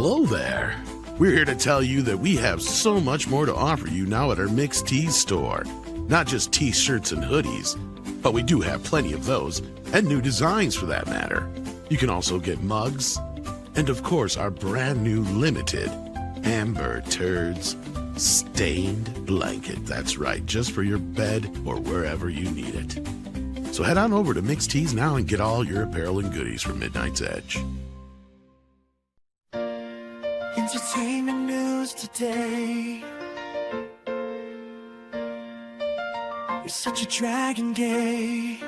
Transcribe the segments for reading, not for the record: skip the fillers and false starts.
Hello there. We're here to tell you that we have so much more to offer you now at our Mixed Tees store. Not just t-shirts and hoodies, but we do have plenty of those, and new designs for that matter. You can also get mugs, and of course our brand new limited Amber Turds stained blanket. That's right, just for your bed or wherever you need it. So head on over to Mixed Tees now and get all your apparel and goodies from Midnight's Edge. Entertainment news today. You're such a dragon gay.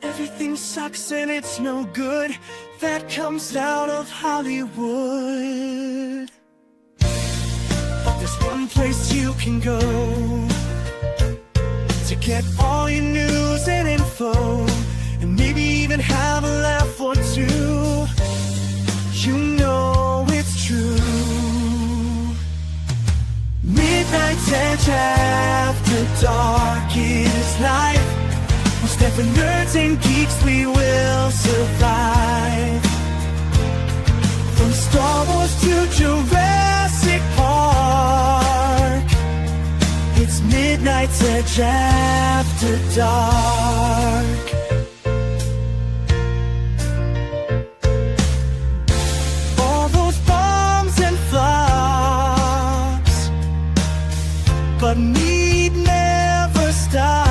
Everything sucks and it's no good. That comes out of Hollywood. But there's one place you can go to get all your news and info, and maybe even have a laugh or two. You know it's true. Midnight's Edge after dark is life. One step for nerds and geeks, we will survive. From Star Wars to Jurassic Park, it's Midnight's Edge after dark. But MEAD never stops.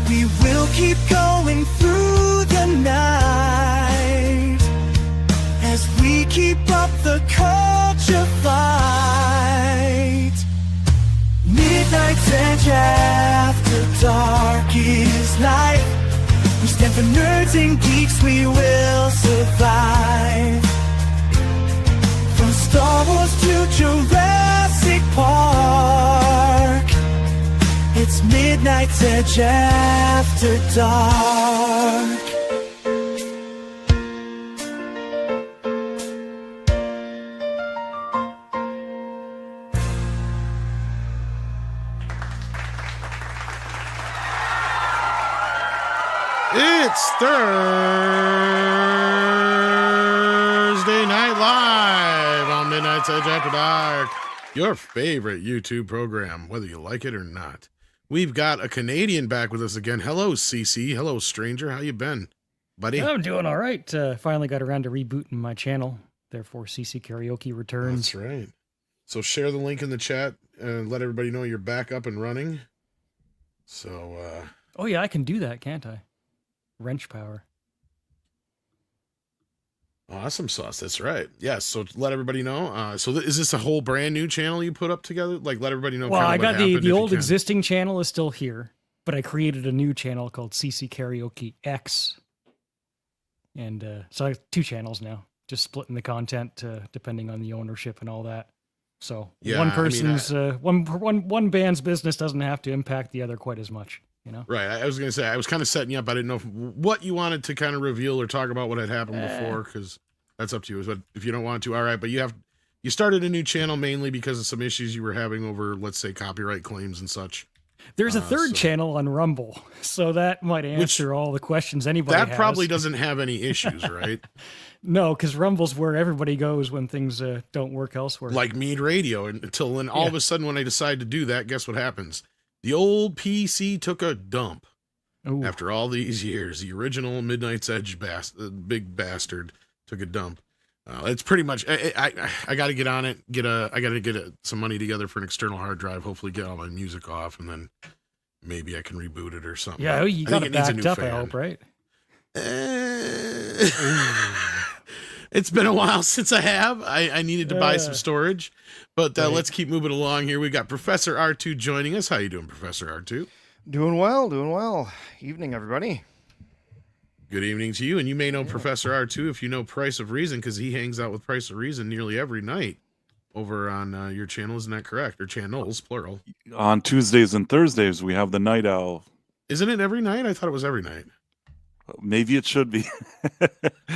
We will keep going through the night as we keep up the culture fight. Midnight's Edge after dark is life. We stand for nerds and geeks, we will survive. From Star Wars to Jurassic Park, it's Midnight's Edge after dark. It's Thursday Night Live on Midnight's Edge After Dark, your favorite YouTube program, whether you like it or not. We've got a Canadian back with us again. Hello, CC. Hello, stranger. How you been, buddy? I'm doing all right. Finally got around to rebooting my channel. Therefore, CC Karaoke returns. That's right. So share the link in the chat and let everybody know you're back up and running. So, Oh, yeah, I can do that, can't I? Wrench power. Awesome sauce. That's right. Yes. So let everybody know. Is this a whole brand new channel you put up together? Like, let everybody know. Well, kind of I got what happened, the old existing channel is still here, but I created a new channel called CC Karaoke X. And so I have two channels now, just splitting the content depending on the ownership and all that. So Yeah, one person's one band's business doesn't have to impact the other quite as much. You know? Right. I was going to say, I was kind of setting you up. I didn't know what you wanted to kind of reveal or talk about what had happened before, because that's up to you. But if you don't want to, all right. But you started a new channel mainly because of some issues you were having over, let's say, copyright claims and such. There's a third channel on Rumble, so that might answer all the questions anybody has. That probably doesn't have any issues, right? No, because Rumble's where everybody goes when things don't work elsewhere. Like MEAD Radio. Until then, all of a sudden, when I decide to do that, guess what happens? The old PC took a dump. Ooh. After all these years. The original Midnight's Edge big bastard took a dump. It's pretty much. I got to get on it. I got to get some money together for an external hard drive. Hopefully, get all my music off, and then maybe I can reboot it or something. Yeah, you got it backed up. I hope, right? It's been a while since I have. I needed to buy some storage, but let's keep moving along here. We got Professor R2 joining us. How you doing, Professor R2? Doing well. Evening, everybody. Good evening to you. And you may know Professor R2 if you know Price of Reason, because he hangs out with Price of Reason nearly every night over on your channel. Isn't that correct? Or channels, plural. On Tuesdays and Thursdays, we have the Night Owl. Isn't it every night? I thought it was every night. Maybe it should be.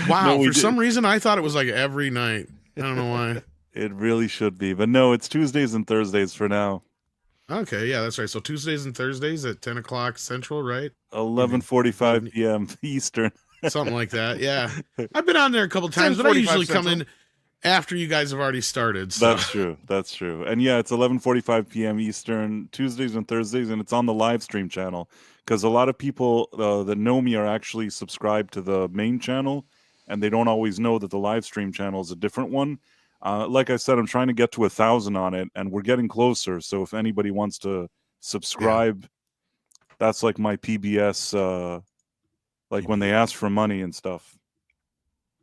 Wow. No, for some reason, I thought it was like every night. I don't know why. It really should be. But no, it's Tuesdays and Thursdays for now. Okay, yeah, that's right. So Tuesdays and Thursdays at 10 o'clock Central, right? 11:45 p.m. Eastern. something like that. Yeah, I've been on there a couple times, but I 10:45 usually come Central. in after you guys have already started. So. That's true. That's true. And yeah, it's 11:45 p.m. Eastern, Tuesdays and Thursdays, and it's on the live stream channel because a lot of people that know me are actually subscribed to the main channel, and they don't always know that the live stream channel is a different one. Like I said, I'm trying to get to 1,000 on it, and we're getting closer. So if anybody wants to subscribe, that's like my PBS, like when they ask for money and stuff.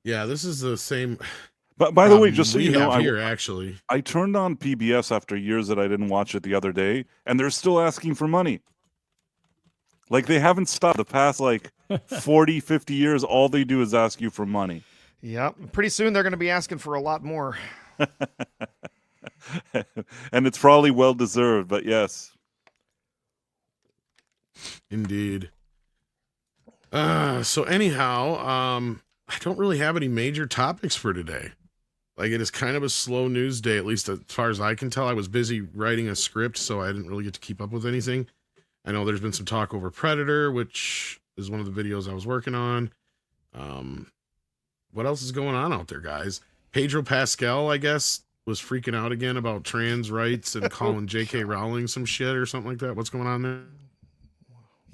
Yeah, this is the same. But by the way, just so we you know, have here actually. I turned on PBS after years that I didn't watch it the other day, and they're still asking for money. Like, they haven't stopped. The past, 40, 50 years, all they do is ask you for money. Yep. Pretty soon they're going to be asking for a lot more. And it's probably well-deserved, but yes. Indeed. So anyhow, I don't really have any major topics for today. Like, it is kind of a slow news day, at least as far as I can tell. I was busy writing a script, so I didn't really get to keep up with anything. I know there's been some talk over Predator, which is one of the videos I was working on. What else is going on out there, guys? Pedro Pascal, I guess, was freaking out again about trans rights and calling J.K. Rowling some shit or something like that. What's going on there?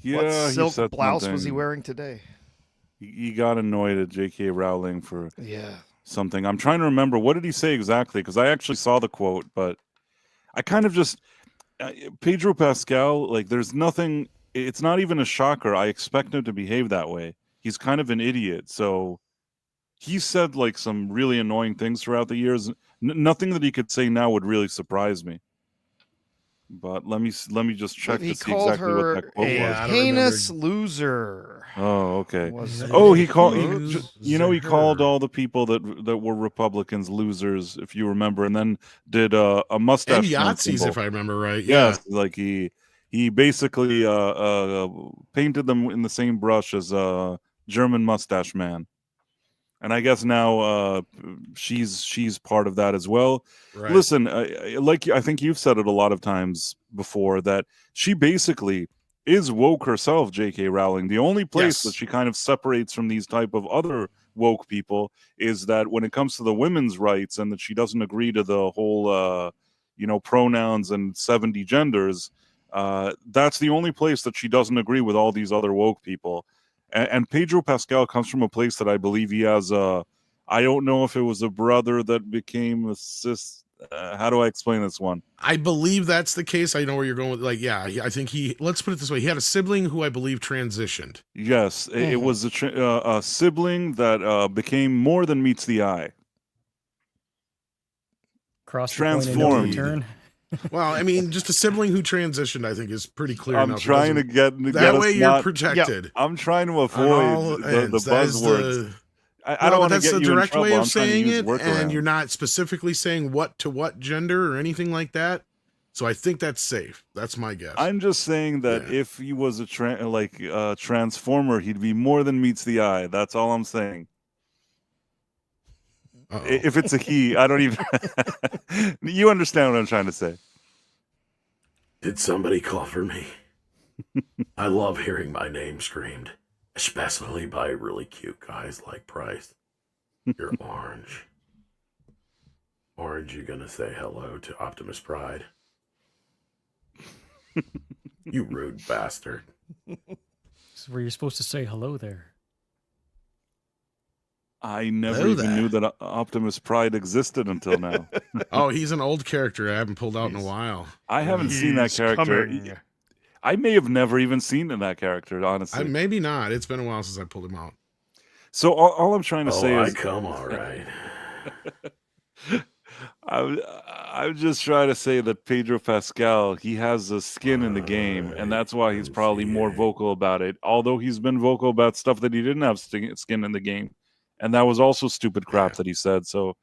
Yeah, What he silk said blouse was he something. wearing today? He got annoyed at J.K. Rowling for Yeah. something. I'm trying to remember. What did he say exactly? Because I actually saw the quote, but I kind of just... Pedro Pascal, there's nothing... It's not even a shocker. I expect him to behave that way. He's kind of an idiot, so... He said, some really annoying things throughout the years. Nothing that he could say now would really surprise me. But let me just check He to see called exactly what her that quote a was. I don't heinous loser. Oh, okay. Was Oh, it he called. Loser. He called all the people that were Republicans losers, if you remember, and then did a mustache And Yahtzees, symbol. if I remember right. Yeah. Yes, he basically painted them in the same brush as German mustache man. And I guess now she's part of that as well. Right. Listen, I think you've said it a lot of times before that she basically is woke herself, J.K. Rowling. The only place that she kind of separates from these type of other woke people is that when it comes to the women's rights and that she doesn't agree to the whole, pronouns and 70 genders, that's the only place that she doesn't agree with all these other woke people. And Pedro Pascal comes from a place that I believe he has I don't know if it was a brother that became a cis. How do I explain this one? I believe that's the case. I know where you're going with. I think let's put it this way. He had a sibling who I believe transitioned. Yes, it was a sibling that became more than meets the eye. Cross the point and no Transformed. return. Well, I mean, just a sibling who transitioned, I think, is pretty clear I'm enough. trying to get That way us you're not- protected. I'm trying to On all avoid the ends. That is buzzwords. I No, don't but want to that's get the you in direct trouble. way I'm of trying to saying use it, workarounds. and you're not specifically saying what to what gender or anything like that. So I think that's safe. That's my guess. I'm just saying that if he was a transformer, he'd be more than meets the eye. That's all I'm saying. Uh-oh. If it's a he, I don't even... You understand what I'm trying to say. Did somebody call for me? I love hearing my name screamed, especially by really cute guys like Price. You're orange. Orange, you gonna say hello to Optimus Pride? You rude bastard. This is where you're supposed to say hello there. I never Hello even there. knew that Optimus Pride existed until now. Oh, he's an old character I haven't pulled out in a while. I haven't seen that He's character. coming. I may have never even seen that character, honestly. Maybe not. It's been a while since I pulled him out. So all I'm trying to say I is... come all right. I'm just trying to say that Pedro Pascal, he has a skin in the game, and that's why he's probably more vocal about it. Although he's been vocal about stuff that he didn't have skin in the game, and that was also stupid crap that he said. So,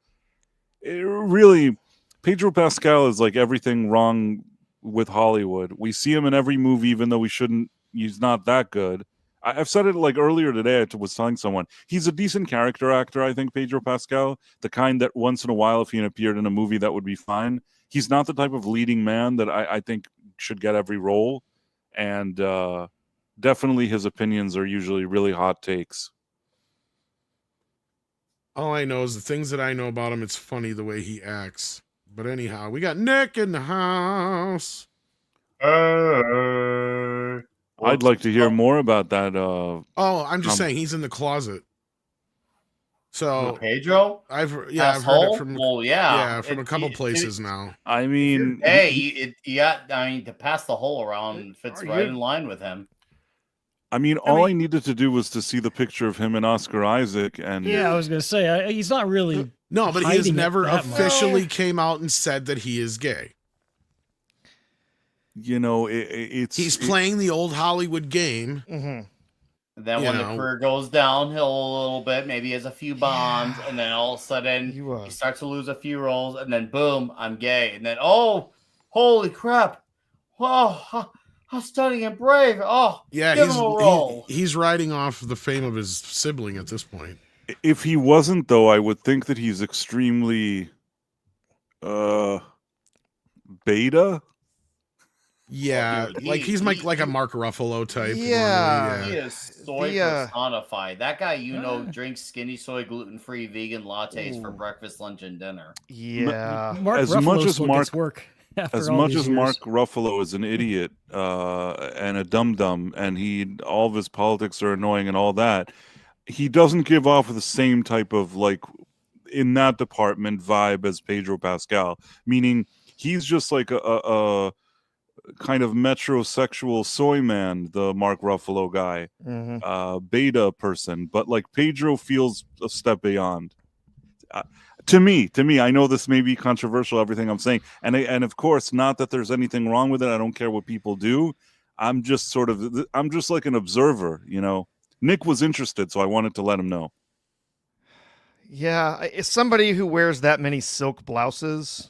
really, Pedro Pascal is like everything wrong with Hollywood. We see him in every movie, even though he's not that good. I've said it earlier today. I was telling someone he's a decent character actor. I think Pedro Pascal, the kind that once in a while, if he appeared in a movie, that would be fine. He's not the type of leading man that I think should get every role, and definitely his opinions are usually really hot takes. All I know is the things that I know about him, it's funny the way he acts. But anyhow, we got Nick in the house. I'd like to hear more about that. Oh, I'm just saying he's in the closet. So Pedro? I've heard it Asshole? from Well, yeah. from a couple places now. I mean, Hey, to pass the hole around fits right in line with him. I mean, all I needed to do was to see the picture of him and Oscar Isaac, and Yeah, I was gonna say he's not really. No, but he has hiding it never that much. officially came out and said that he is gay. you know, He's playing the old Hollywood game. And then when the career goes downhill a little bit, maybe he has a few bombs, and then all of a sudden he starts to lose a few roles, and then boom, I'm gay. And then, oh, holy crap. Wow, how stunning and brave. Oh, Yeah, give him a role. he's riding off the fame of his sibling at this point. If he wasn't, though, I would think that he's extremely beta. Yeah, Dude, he's like a Mark Ruffalo type. Yeah. He is soy personified. That guy, drinks skinny soy, gluten-free, vegan lattes for breakfast, lunch, and dinner. Yeah. Mark As Ruffalo much as still Mark- gets work. As much as Mark Ruffalo is an idiot and a dum-dum, and all of his politics are annoying and all that, he doesn't give off the same type of, in that department, vibe as Pedro Pascal. Meaning, he's just like a kind of metrosexual soy man, the Mark Ruffalo guy, beta person. But Pedro feels a step beyond. To me, I know this may be controversial, everything I'm saying, and of course, not that there's anything wrong with it. I don't care what people do. I'm just like an observer, Nick was interested, so I wanted to let him know. Yeah, as somebody who wears that many silk blouses,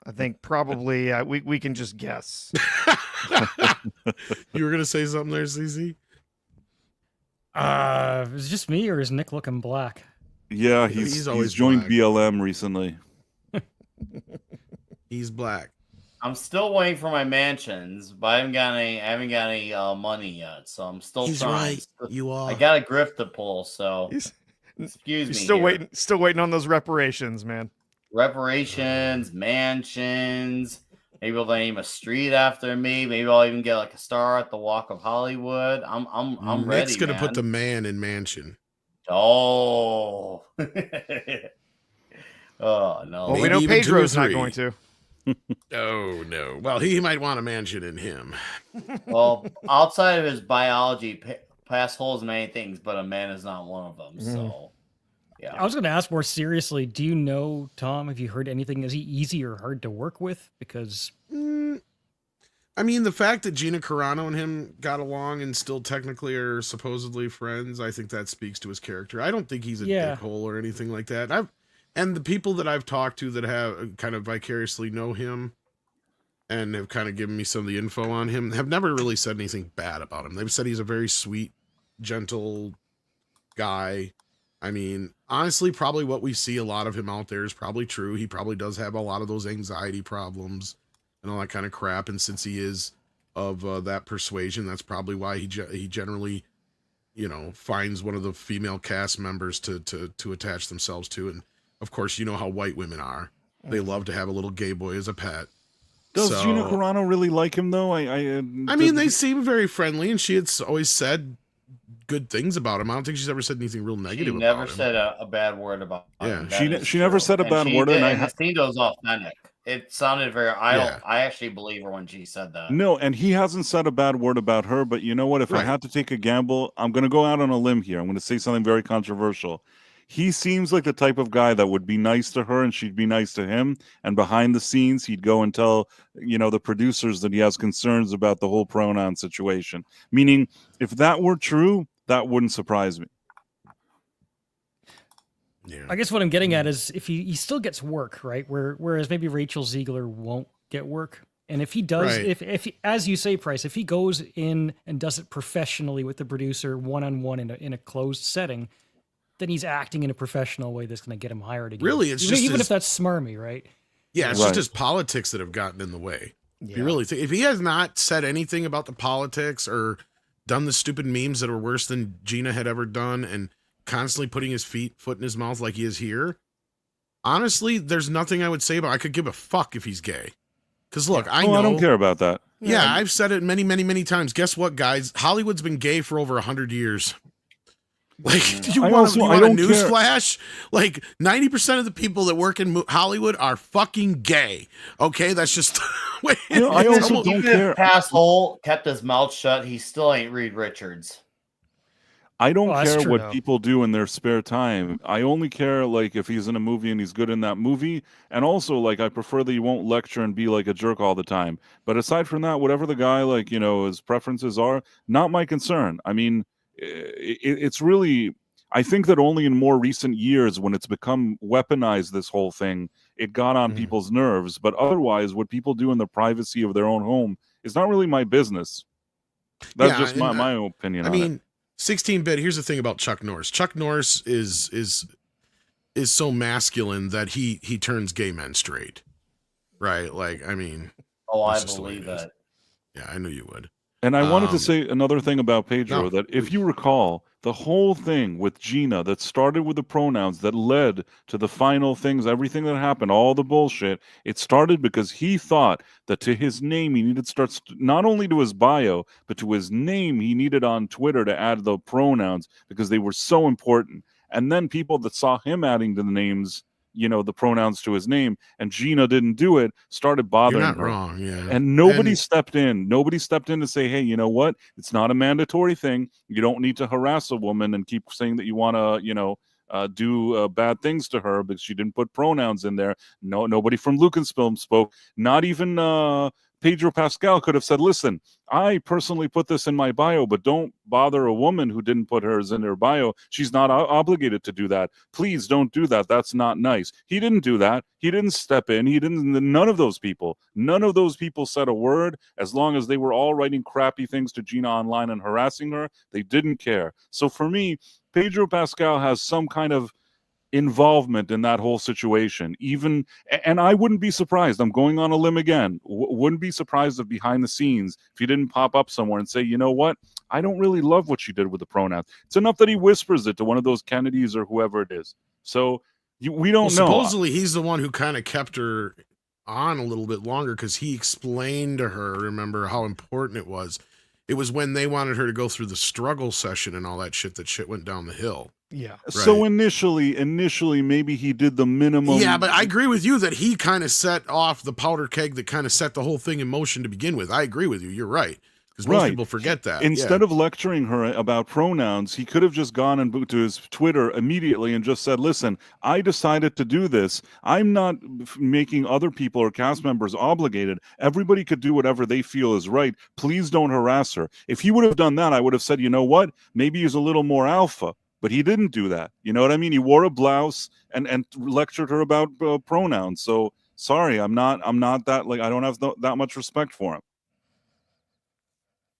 I think probably we can just guess. You were gonna say something there, CZ? Is it just me, or is Nick looking black? Yeah, he's joined black. BLM recently. He's black. I'm still waiting for my mansions, but I haven't got any money yet, so I'm still He's trying. right. You are. I got a grift to pull, so excuse me. Still waiting on those reparations, man. Reparations, mansions. Maybe they'll name a street after me. Maybe I'll even get a star at the Walk of Hollywood. I'm ready. Nick's gonna man. put the man in mansion. Oh. Oh no. Well, we know Maybe even 2 or Pedro's not 3. going to. Oh no. Well, he might want a mansion in him. Well, outside of his biology, past holes many things, but a man is not one of them. So, yeah. I was going to ask more seriously. Do you know, Tom? Have you heard anything? Is he easy or hard to work with? Because I mean, the fact that Gina Carano and him got along and still technically are supposedly friends, I think that speaks to his character. I don't think he's a dickhole or anything like that. And the people that I've talked to that have kind of vicariously know him and have kind of given me some of the info on him have never really said anything bad about him. They've said he's a very sweet, gentle guy. I mean, honestly, probably what we see a lot of him out there is probably true. He probably does have a lot of those anxiety problems and all that kind of crap. And since he is of that persuasion, that's probably why he generally, finds one of the female cast members to attach themselves to. And of course, you know how white women are. They love to have a little gay boy as a pet. Does Gina Carano really like him, though? I mean, they seem very friendly, and she had always said good things about him. I don't think she's ever said anything real negative about him. She never said a bad word about him. She never said a bad word. And the scene was authentic. It sounded very. I actually believe her when she said that. No, and he hasn't said a bad word about her. But you know what? If I had to take a gamble, I'm going to go out on a limb here. I'm going to say something very controversial. He seems like the type of guy that would be nice to her and she'd be nice to him. And behind the scenes, he'd go and tell, the producers that he has concerns about the whole pronoun situation. Meaning, if that were true, that wouldn't surprise me. Yeah. I guess what I'm getting at is if he still gets work, right? Whereas maybe Rachel Ziegler won't get work. And if he does, if he, as you say, Price, if he goes in and does it professionally with the producer one-on-one in a closed setting, then he's acting in a professional way that's going to get him hired again. Really, it's even if that's smarmy, right? Yeah, it's just his politics that have gotten in the way. Yeah. You really think if he has not said anything about the politics or done the stupid memes that are worse than Gina had ever done, and constantly putting his foot in his mouth like he is here, honestly, there's nothing I would say about. I could give a fuck if he's gay. Because look, I know I don't care about that. Yeah, I've said it many, many, many times. Guess what, guys? Hollywood's been gay for over 100 years. Like, do you want a news flash? Like, 90% of the people that work in Hollywood are fucking gay. Okay, that's just. I also don't care. If Passhole kept his mouth shut, he still ain't Reed Richards. I don't care what people do in their spare time. I only care, like, if he's in a movie and he's good in that movie. And also, like, I prefer that you won't lecture and be like a jerk all the time. But aside from that, whatever the guy, like, you know, his preferences are, not my concern. I mean, it's really, I think that only in more recent years, when it's become weaponized, this whole thing, it got on people's nerves. But otherwise, what people do in the privacy of their own home is not really my business. That's just my opinion. I mean, 16-bit. Here's the thing about Chuck Norris. Chuck Norris is so masculine that he turns gay men straight, right? Like, I mean, I believe that. Yeah, I knew you would. And I wanted to say another thing about Pedro, that if you recall, the whole thing with Gina that started with the pronouns that led to the final things, everything that happened, all the bullshit, it started because he thought that to his name he needed to start, not only to his bio, but to his name he needed on Twitter to add the pronouns because they were so important. And then people that saw him adding to the names, you know, the pronouns to his name, and Gina didn't do it, started bothering her. You're not wrong, yeah. And nobody stepped in. Nobody stepped in to say, hey, you know what? It's not a mandatory thing. You don't need to harass a woman and keep saying that you want to, you know, do bad things to her because she didn't put pronouns in there. No, nobody from Lucasfilm spoke. Not even Pedro Pascal could have said, listen, I personally put this in my bio, but don't bother a woman who didn't put hers in her bio. She's not obligated to do that. Please don't do that. That's not nice. He didn't do that. He didn't step in. None of those people said a word. As long as they were all writing crappy things to Gina online and harassing her, they didn't care. So for me, Pedro Pascal has some kind of involvement in that whole situation, and I wouldn't be surprised, I'm going on a limb again, wouldn't be surprised if behind the scenes, if he didn't pop up somewhere and say, you know what, I don't really love what she did with the pronouns. It's enough that he whispers it to one of those Kennedys or whoever it is. So we don't know. Supposedly he's the one who kind of kept her on a little bit longer because he explained to her, remember, how important it was. It was when they wanted her to go through the struggle session and all that shit went down the hill. Yeah. Right. So initially, maybe he did the minimum. Yeah, but I agree with you that he kind of set off the powder keg that kind of set the whole thing in motion to begin with. I agree with you. You're right. Because most people forget that. Instead of lecturing her about pronouns, he could have just gone and to his Twitter immediately and just said, listen, I decided to do this. I'm not making other people or cast members obligated. Everybody could do whatever they feel is right. Please don't harass her. If he would have done that, I would have said, you know what? Maybe he's a little more alpha. But he didn't do that. You know what I mean? He wore a blouse and lectured her about pronouns. So sorry, I'm not that, like, I don't have that much respect for him.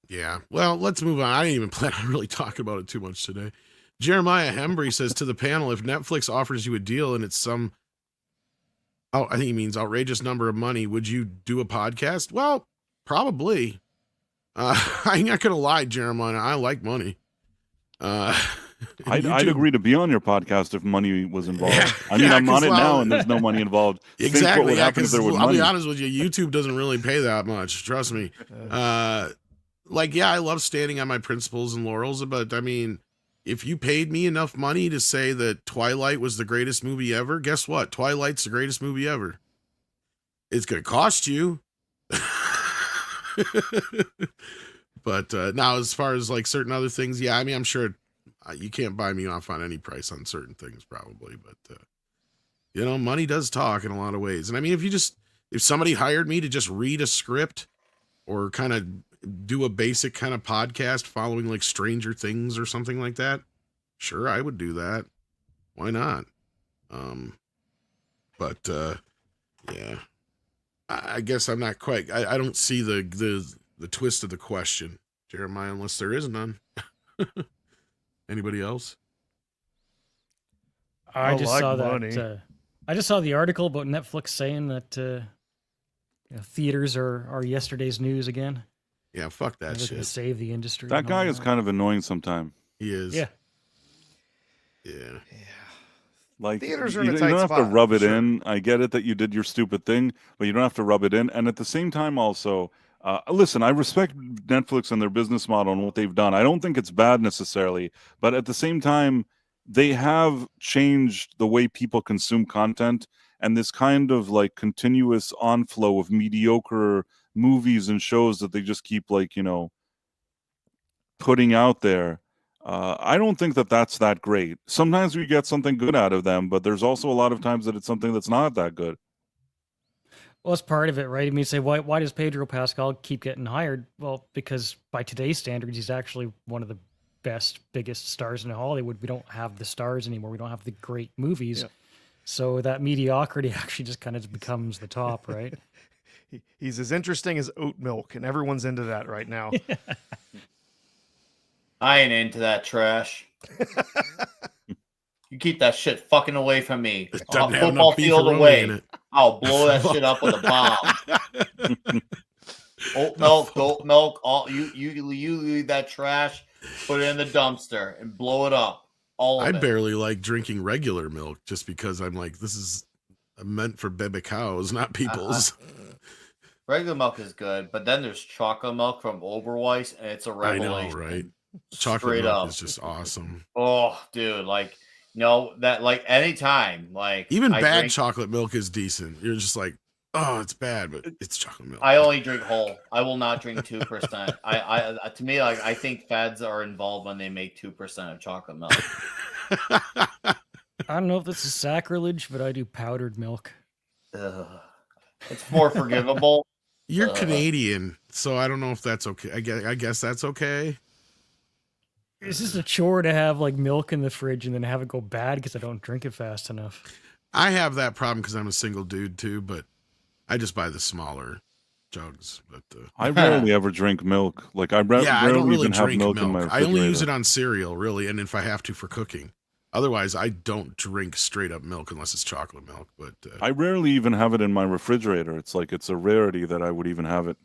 Yeah. Well, let's move on. I didn't even plan on really talking about it too much today. Jeremiah Hembry says to the panel, if Netflix offers you a deal and it's some, I think he means outrageous number of money, would you do a podcast? Well, probably. I'm not going to lie, Jeremiah. I like money. I'd agree to be on your podcast if money was involved. Yeah, I mean, I'm on it now and there's no money involved. Exactly. Think what would happen if there was money. I'll be honest with you, YouTube doesn't really pay that much. Trust me. I love standing on my principles and laurels, but I mean, if you paid me enough money to say that Twilight was the greatest movie ever, guess what? Twilight's the greatest movie ever. It's going to cost you. But now, as far as like certain other things, yeah, I mean, I'm sure you can't buy me off on any price on certain things, probably. But money does talk in a lot of ways. And I mean, if somebody hired me to just read a script or kind of do a basic kind of podcast following like Stranger Things or something like that, sure, I would do that. Why not? Yeah, I guess I'm not quite. I don't see the twist of the question, Jeremiah, unless there is none. Anybody else? I just saw that. I just saw the article about Netflix saying that theaters are yesterday's news again. Yeah, fuck that shit. To save the industry. That guy is kind of annoying sometimes. He is. Yeah. Yeah. Like Theaters you, are in a you tight don't have to spot, rub it sure. in. I get it that you did your stupid thing, but you don't have to rub it in. And at the same time, also, listen, I respect Netflix and their business model and what they've done. I don't think it's bad necessarily, but at the same time, they have changed the way people consume content, and this kind of like continuous onflow of mediocre movies and shows that they just keep like, putting out there. I don't think that that's that great. Sometimes we get something good out of them, but there's also a lot of times that it's something that's not that good. Well, that's part of it, right? I mean, you say, why does Pedro Pascal keep getting hired? Well, because by today's standards, he's actually one of the best, biggest stars in Hollywood. We don't have the stars anymore. We don't have the great movies. Yeah. So that mediocrity actually just kind of becomes the top, right? He's as interesting as oat milk, and everyone's into that right now. I ain't into that trash. You keep that shit fucking away from me. It doesn't have Football enough field beefaroni in away. it. I'll blow that shit up with a bomb. Oat milk. All you leave that trash, put it in the dumpster, and blow it up. All of I it. barely like drinking regular milk just because I'm like, this is meant for baby cows, not people's. Regular milk is good, but then there's chocolate milk from Oberweis, and it's a I revelation. know, right? Chocolate Straight milk up. is just awesome. Oh, dude, like, that, like, anytime, like, Even I bad drink- chocolate milk is decent. You're just like, oh, it's bad, but it's chocolate milk. I only drink whole. I will not drink 2%. I to me, like, I think fads are involved when they make 2% of chocolate milk. I don't know if this is sacrilege, but I do powdered milk. Ugh. It's more forgivable. You're Canadian, so I don't know if that's okay. I guess that's okay. It's just a chore to have like milk in the fridge and then have it go bad because I don't drink it fast enough. I have that problem because I'm a single dude too, but I just buy the smaller jugs. But I rarely ever drink milk. Like I I rarely don't really even have drink milk milk. in my I only use refrigerator. it on cereal, really, and if I have to for cooking. Otherwise, I don't drink straight up milk unless it's chocolate milk. But I rarely even have it in my refrigerator. It's like it's a rarity that I would even have it.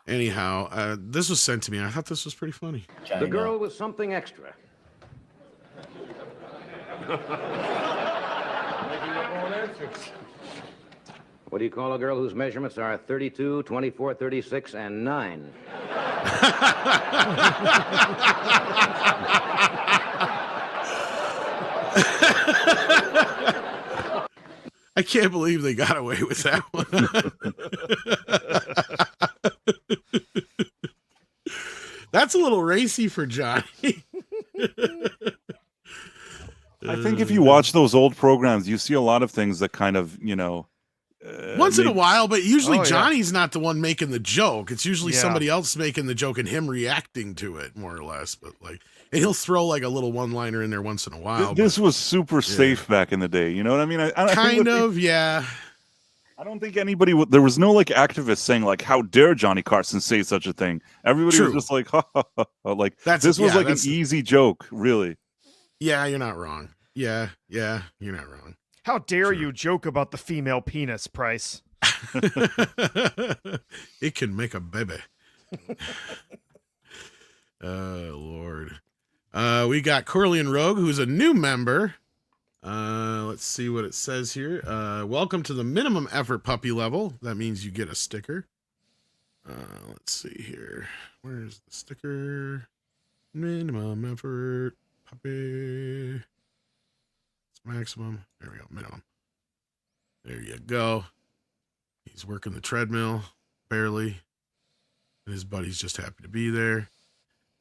anyhow, this was sent to me. I thought this was pretty funny. The girl was something extra. What do you call a girl whose measurements are 32, 24, 36, and 9? I can't believe they got away with that one. That's a little racy for Johnny. I think if you watch those old programs, you see a lot of things that kind of, once in a while, but usually Oh, yeah. Johnny's not the one making the joke. It's usually Yeah. somebody else making the joke and him reacting to it, more or less. But and he'll throw like a little one-liner in there once in a while. This was super safe back in the day. You know what I mean? I think Kind that of, yeah. I don't think anybody there was no like activists saying like, how dare Johnny Carson say such a thing? Everybody True. was just like, ha, ha, ha, ha. Like That's- this was yeah, like an that's- easy joke, really. Yeah, you're not wrong. Yeah, you're not wrong. How dare you joke about the female penis, Price? It can make a baby. Oh, Lord. We got Corleone Rogue, who's a new member. Let's see what it says here. Welcome to the minimum effort puppy level. That means you get a sticker. Let's see here. Where's the sticker? Minimum effort puppy. It's maximum. There we go. Minimum. There you go. He's working the treadmill, barely. And his buddy's just happy to be there.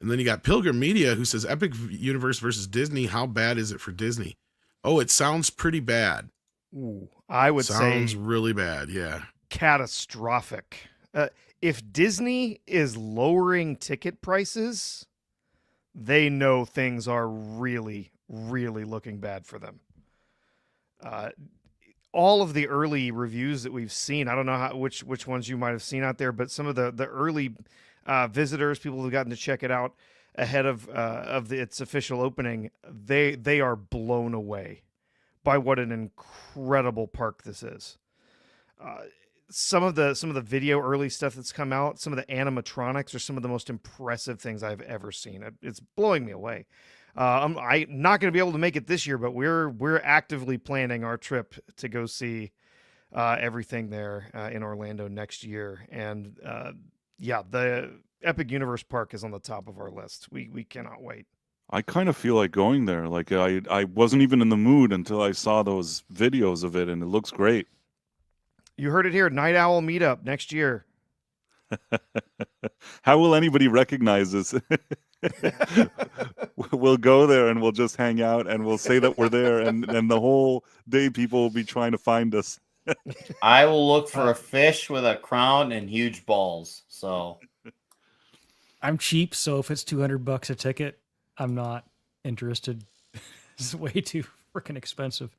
And then you got Pilgrim Media, who says, Epic Universe versus Disney. How bad is it for Disney? Oh, it sounds pretty bad. Ooh, I would Sounds say really bad, yeah. catastrophic. If Disney is lowering ticket prices, they know things are really, really looking bad for them. All of the early reviews that we've seen, I don't know which ones you might have seen out there, but some of the early visitors, people who've gotten to check it out ahead of its official opening, they are blown away by what an incredible park this is. Some of the video early stuff that's come out, some of the animatronics are some of the most impressive things I've ever seen. It's blowing me away. I'm not going to be able to make it this year, but we're actively planning our trip to go see everything there in Orlando next year. And yeah, the Epic Universe Park is on the top of our list. We cannot wait. I kind of feel like going there. Like I wasn't even in the mood until I saw those videos of it, and it looks great. You heard it here. Night Owl Meetup next year. How will anybody recognize this? We'll go there and we'll just hang out and we'll say that we're there, and the whole day people will be trying to find us. I will look for a fish with a crown and huge balls. So I'm cheap, so if it's $200 a ticket, I'm not interested. It's way too freaking expensive.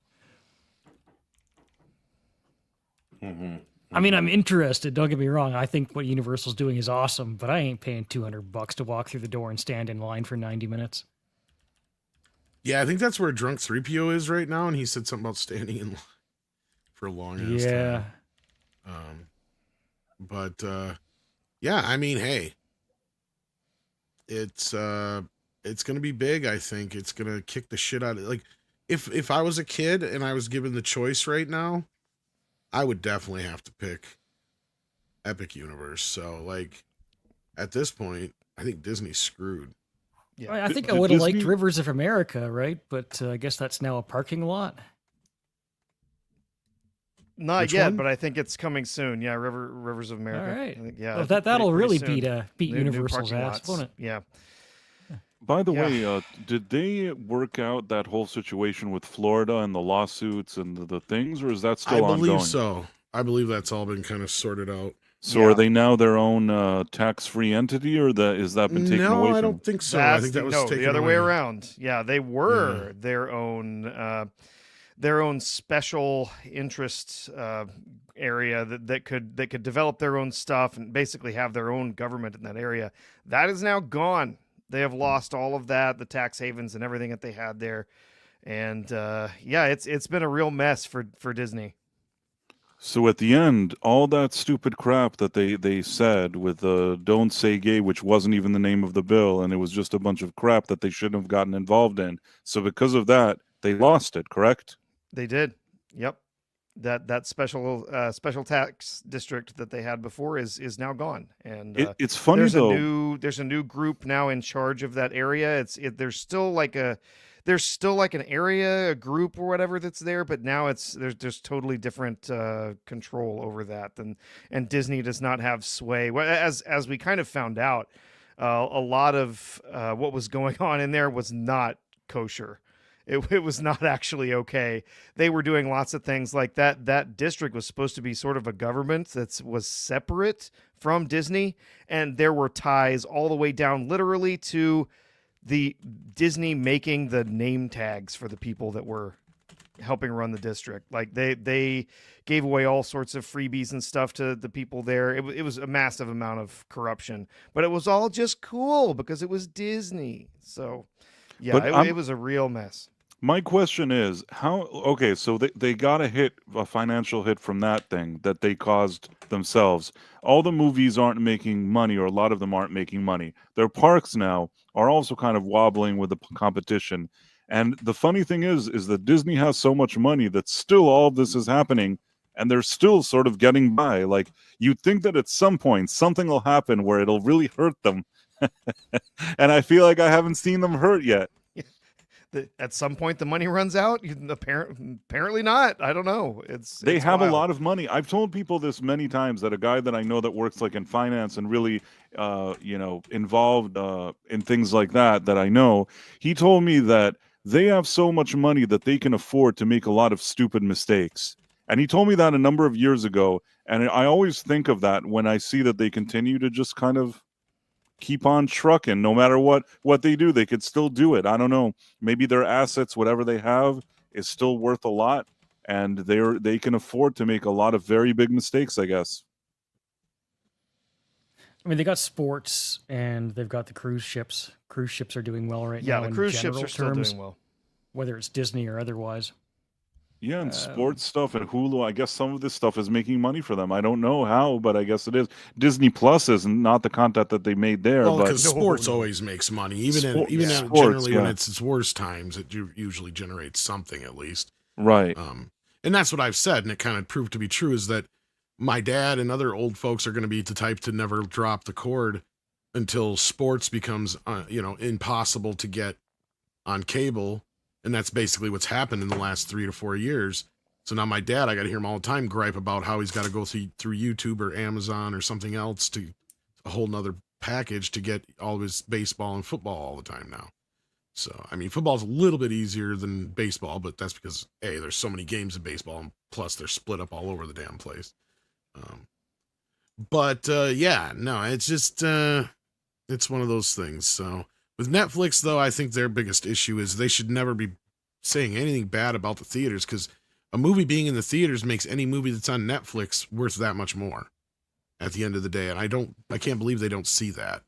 I mean, I'm interested. Don't get me wrong. I think what Universal's doing is awesome, but I ain't paying $200 to walk through the door and stand in line for 90 minutes. Yeah, I think that's where Drunk 3PO is right now, and he said something about standing in line for a long ass time. But yeah, I mean, hey, it's gonna be big. I think it's gonna kick the shit out of, like, if I was a kid and I was given the choice right now, I would definitely have to pick Epic Universe. So, like, at this point, I think Disney's screwed. Yeah, I think I would have liked Rivers of America, right? But I guess that's now a parking lot. Not Which yet, one? but I think it's coming soon. Yeah, Rivers of America. All right. I think, yeah, Well, that'll pretty really soon. beat New Universal's parking ass, lots. won't it? Yeah. By the Yeah. way, did they work out that whole situation with Florida and the lawsuits and the things, or is that still I believe ongoing? so. I believe that's all been kind of sorted out. So are they now their own tax-free entity, or is that been taken No, away I from don't think so. I think that was taken the other away. way around. Yeah, they were their own special interest area that could develop their own stuff and basically have their own government in that area. That is now gone. They have lost all of that, the tax havens and everything that they had there. And yeah, it's been a real mess for Disney. So at the end, all that stupid crap that they said with "Don't Say Gay," which wasn't even the name of the bill, and it was just a bunch of crap that they shouldn't have gotten involved in. So because of that, they lost it. Correct? They did. Yep. That special tax district that they had before is now gone. And It's funny though. there's a new group now in charge of that area. There's still like an area, a group or whatever that's there, but now there's totally different control over that, and Disney does not have sway. Well, as we kind of found out, a lot of what was going on in there was not kosher. It was not actually okay. They were doing lots of things like that. That district was supposed to be sort of a government that was separate from Disney, and there were ties all the way down literally to the Disney making the name tags for the people that were helping run the district. Like they gave away all sorts of freebies and stuff to the people there. It was a massive amount of corruption, but it was all just cool because it was Disney. So yeah, it was a real mess. My question is okay, so they got a financial hit from that thing that they caused themselves. All the movies aren't making money, or a lot of them aren't making money. Their parks now are also kind of wobbling with the competition. And the funny thing is that Disney has so much money that still all of this is happening, and they're still sort of getting by. Like, you'd think that at some point something will happen where it'll really hurt them. And I feel like I haven't seen them hurt yet. At some point the money runs out. Apparently not. I don't know. They have wild. a lot of money. I've told people this many times, that a guy that I know that works like in finance and really involved in things like that I know, he told me that they have so much money that they can afford to make a lot of stupid mistakes. And he told me that a number of years ago, and I always think of that when I see that they continue to just kind of keep on trucking. No matter what they do, they could still do it. I don't know. Maybe their assets, whatever they have, is still worth a lot, and they can afford to make a lot of very big mistakes, I guess. I mean, they got sports and they've got the cruise ships. Cruise ships are doing well right now. Yeah, the cruise ships general are still terms, doing well, whether it's Disney or otherwise. Yeah, and sports stuff and Hulu. I guess some of this stuff is making money for them. I don't know how, but I guess it is. Disney Plus is not the content that they made there. Well, but because sports always makes money, even sports, generally when it's its worst times, it usually generates something at least. Right. And that's what I've said, and it kind of proved to be true. Is that my dad and other old folks are going to be the type to never drop the cord until sports becomes impossible to get on cable. And that's basically what's happened in the last 3 to 4 years. So now my dad, I got to hear him all the time gripe about how he's got to go through YouTube or Amazon or something else to a whole nother package to get all of his baseball and football all the time now. So, I mean, football's a little bit easier than baseball, but that's because, A, there's so many games of baseball, and plus they're split up all over the damn place. It's just, it's one of those things. So with Netflix, though, I think their biggest issue is they should never be saying anything bad about the theaters, because a movie being in the theaters makes any movie that's on Netflix worth that much more at the end of the day. And I can't believe they don't see that.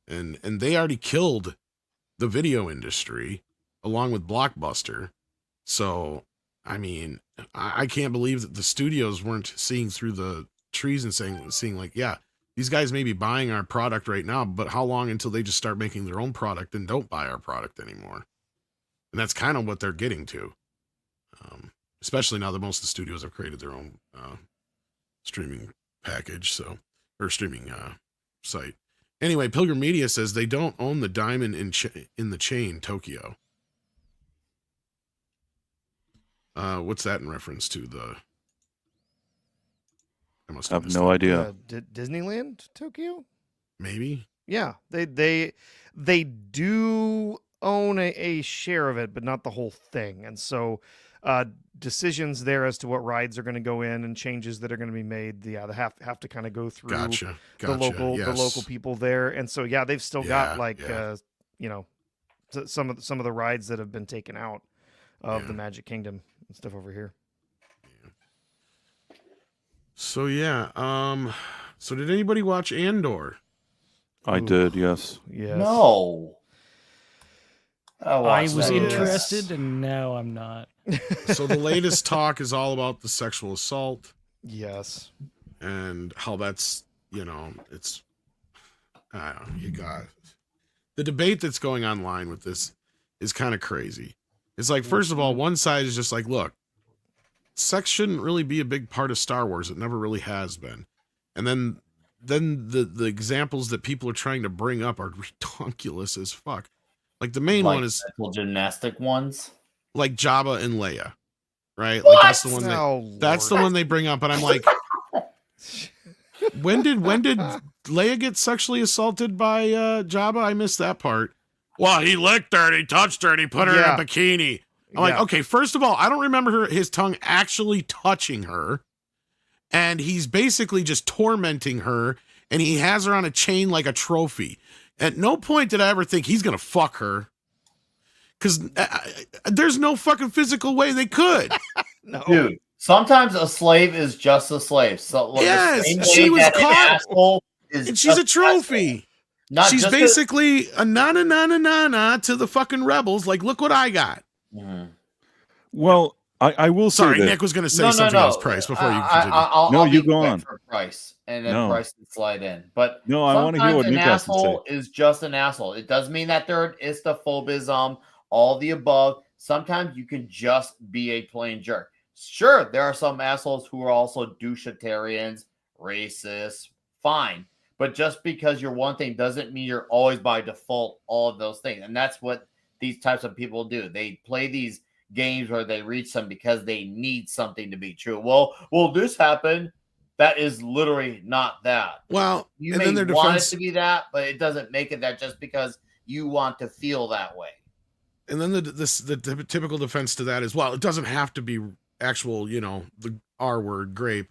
And they already killed the video industry along with Blockbuster. So, I mean, I can't believe that the studios weren't seeing through the trees and seeing like, yeah, these guys may be buying our product right now, but how long until they just start making their own product and don't buy our product anymore? And that's kind of what they're getting to. Especially now that most of the studios have created their own streaming package, or streaming site. Anyway, Pilgrim Media says they don't own the diamond in the chain Tokyo. What's that in reference to? I have no idea. Disneyland Tokyo? Maybe. Yeah, they do own a share of it, but not the whole thing. And so decisions there as to what rides are going to go in and changes that are going to be made, they have to kind of go through the local people there. And so they've still got some of the rides that have been taken out of the Magic Kingdom and stuff over here. So so did anybody watch Andor? I did, yes. Yes. No. I was interested, and now I'm not. So the latest talk is all about the sexual assault. Yes. And how that's, it's, I don't know, you got the debate that's going online with this is kind of crazy. It's like, first of all, one side is just like, look, sex shouldn't really be a big part of Star Wars. It never really has been. And then the examples that people are trying to bring up are ridiculous as fuck. Like the main one is gymnastic ones, like Jabba and Leia, right? What? Like that's the one they bring up. And I'm like, when did Leia get sexually assaulted by Jabba? I missed that part. Well, he licked her and he touched her and he put her in a bikini. I'm like, okay, first of all, I don't remember his tongue actually touching her. And he's basically just tormenting her. And he has her on a chain like a trophy. At no point did I ever think he's going to fuck her. Because there's no fucking physical way they could. No. Dude, sometimes a slave is just a slave. So, yes, she was caught. And she's a trophy. She's basically a na to the fucking rebels. Like, look what I got. Mm-hmm. Well, I will say Sorry, Nick was going to say something else, Price, before you continue. I'll you go on. For Price, and then Price can slide in. But no, I want to hear what Newcastle say. An asshole is just an asshole. It doesn't mean that they're istophobism, all the above. Sometimes you can just be a plain jerk. Sure, there are some assholes who are also douchetarians, racists, fine. But just because you're one thing doesn't mean you're always by default all of those things. And that's what these types of people do. They play these games where they reach them because they need something to be true. Well, this happened. That is literally not that. Well, you may want it to be that, but it doesn't make it that just because you want to feel that way. And then the typical defense to that is, well, it doesn't have to be actual, the R word, grape,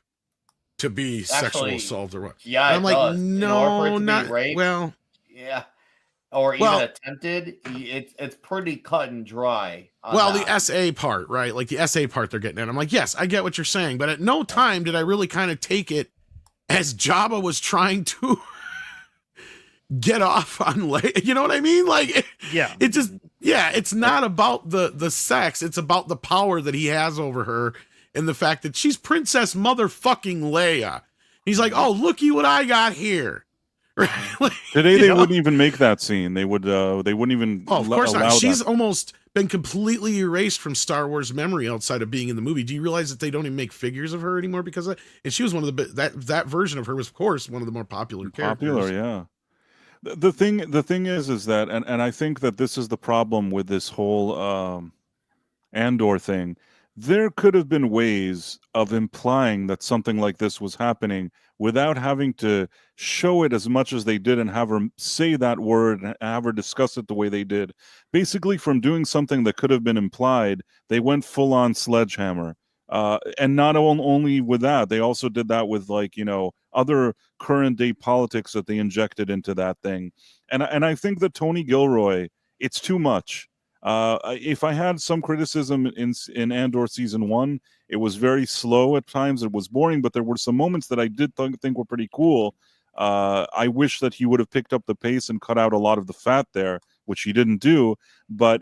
to be sexual assault or what. Yeah, I'm like, no, not rape, well. Yeah. Or even attempted, it's pretty cut and dry. Well, the SA part, right? Like the SA part they're getting at. I'm like, yes, I get what you're saying, but at no time did I really kind of take it as Jabba was trying to get off on Leia. You know what I mean? Like, yeah, it just, Yeah, it's not about the sex. It's about the power that he has over her and the fact that she's Princess motherfucking Leia. He's like, oh, looky what I got here. Right? Like, Today they wouldn't even make that scene. They wouldn't even. Oh, of course allow not. She's that. almost been completely erased from Star Wars memory outside of being in the movie. Do you realize that they don't even make figures of her anymore because of, and she was one of the that version of her was of course one of the more popular characters. Popular, yeah. The thing is that, and I think that this is the problem with this whole Andor thing. There could have been ways of implying that something like this was happening without having to show it as much as they did and have her say that word and have her discuss it the way they did. Basically, from doing something that could have been implied, they went full on sledgehammer. And not only with that, they also did that with, like, other current day politics that they injected into that thing. And I think that Tony Gilroy, it's too much. If I had some criticism in Andor season 1, it was very slow at times. It was boring, but there were some moments that I did think were pretty cool. I wish that he would have picked up the pace and cut out a lot of the fat there, which he didn't do. But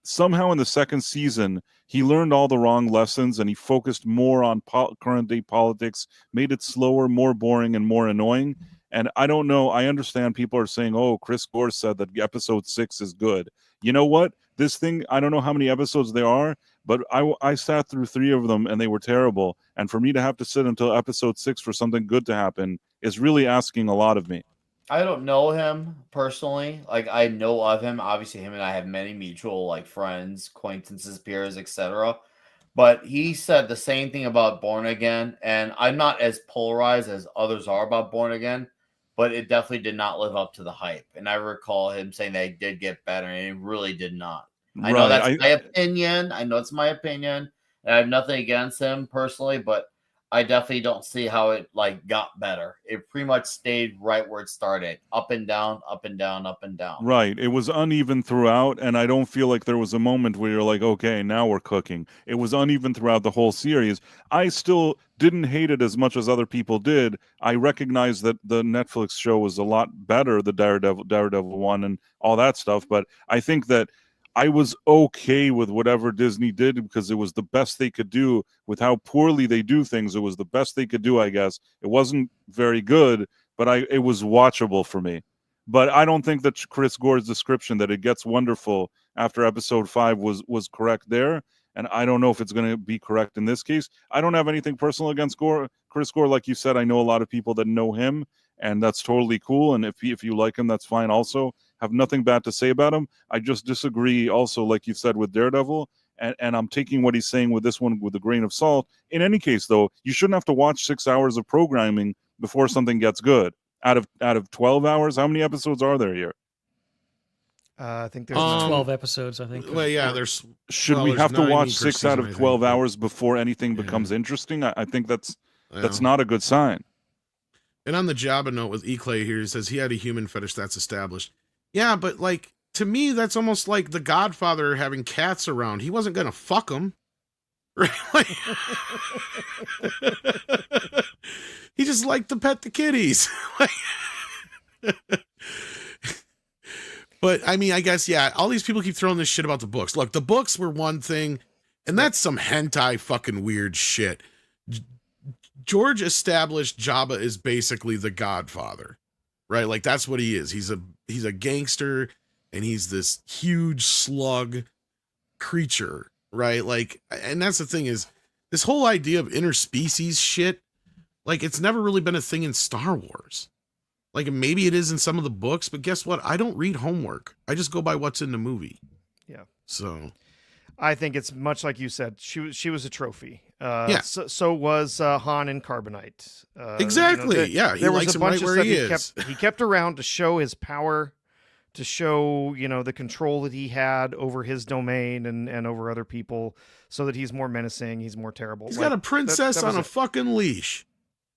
somehow in the second season, he learned all the wrong lessons and he focused more on current day politics, made it slower, more boring, and more annoying. And I don't know. I understand people are saying, oh, Chris Gore said that episode 6 is good. You know what? This thing, I don't know how many episodes there are, but I sat through 3 of them and they were terrible. And for me to have to sit until episode 6 for something good to happen is really asking a lot of me. I don't know him personally. Like, I know of him. Obviously, him and I have many mutual, like, friends, acquaintances, peers, etc. But he said the same thing about Born Again. And I'm not as polarized as others are about Born Again, but it definitely did not live up to the hype. And I recall him saying that it did get better, and it really did not. I know that's my opinion. I know it's my opinion, and I have nothing against him personally, but I definitely don't see how it, like, got better. It pretty much stayed right where it started, up and down, up and down, up and down. Right. It was uneven throughout, and I don't feel like there was a moment where you're like, okay, now we're cooking. It was uneven throughout the whole series. I still didn't hate it as much as other people did. I recognize that the Netflix show was a lot better, the Daredevil one and all that stuff, but I think that I was okay with whatever Disney did because it was the best they could do with how poorly they do things. It was the best they could do, I guess. It wasn't very good, but it was watchable for me. But I don't think that Chris Gore's description that it gets wonderful after episode 5 was correct there. And I don't know if it's going to be correct in this case. I don't have anything personal against Chris Gore. Like you said, I know a lot of people that know him, and that's totally cool. And if you like him, that's fine also. Have nothing bad to say about him. I just disagree also, like you said, with Daredevil. And I'm taking what he's saying with this one with a grain of salt. In any case, though, you shouldn't have to watch 6 hours of programming before something gets good. Out of 12 hours, how many episodes are there here? I think there's 12 episodes, I think. Well, yeah, there's. Should we have to watch 6 out of 12 hours before anything becomes interesting? I think that's not a good sign. And on the Jabba note with E-Clay here, he says he had a human fetish that's established. Yeah, but, like, to me, that's almost like the Godfather having cats around. He wasn't going to fuck them. Right? Like, he just liked to pet the kitties. But, I mean, I guess, yeah, all these people keep throwing this shit about the books. Look, the books were one thing, and that's some hentai fucking weird shit. George established Jabba is basically the Godfather, right? Like, that's what he is. He's a gangster, and he's this huge slug creature, right? Like, and that's the thing is, this whole idea of interspecies shit, like, it's never really been a thing in Star Wars. Like, maybe it is in some of the books, but guess what? I don't read homework. I just go by what's in the movie. Yeah. So I think it's much like you said. She was a trophy. Yeah. So was Han in Carbonite. Exactly. Yeah. He likes him right where he is. He kept around to show his power, to show, the control that he had over his domain and over other people, so that he's more menacing. He's more terrible. He's got a princess on a fucking leash.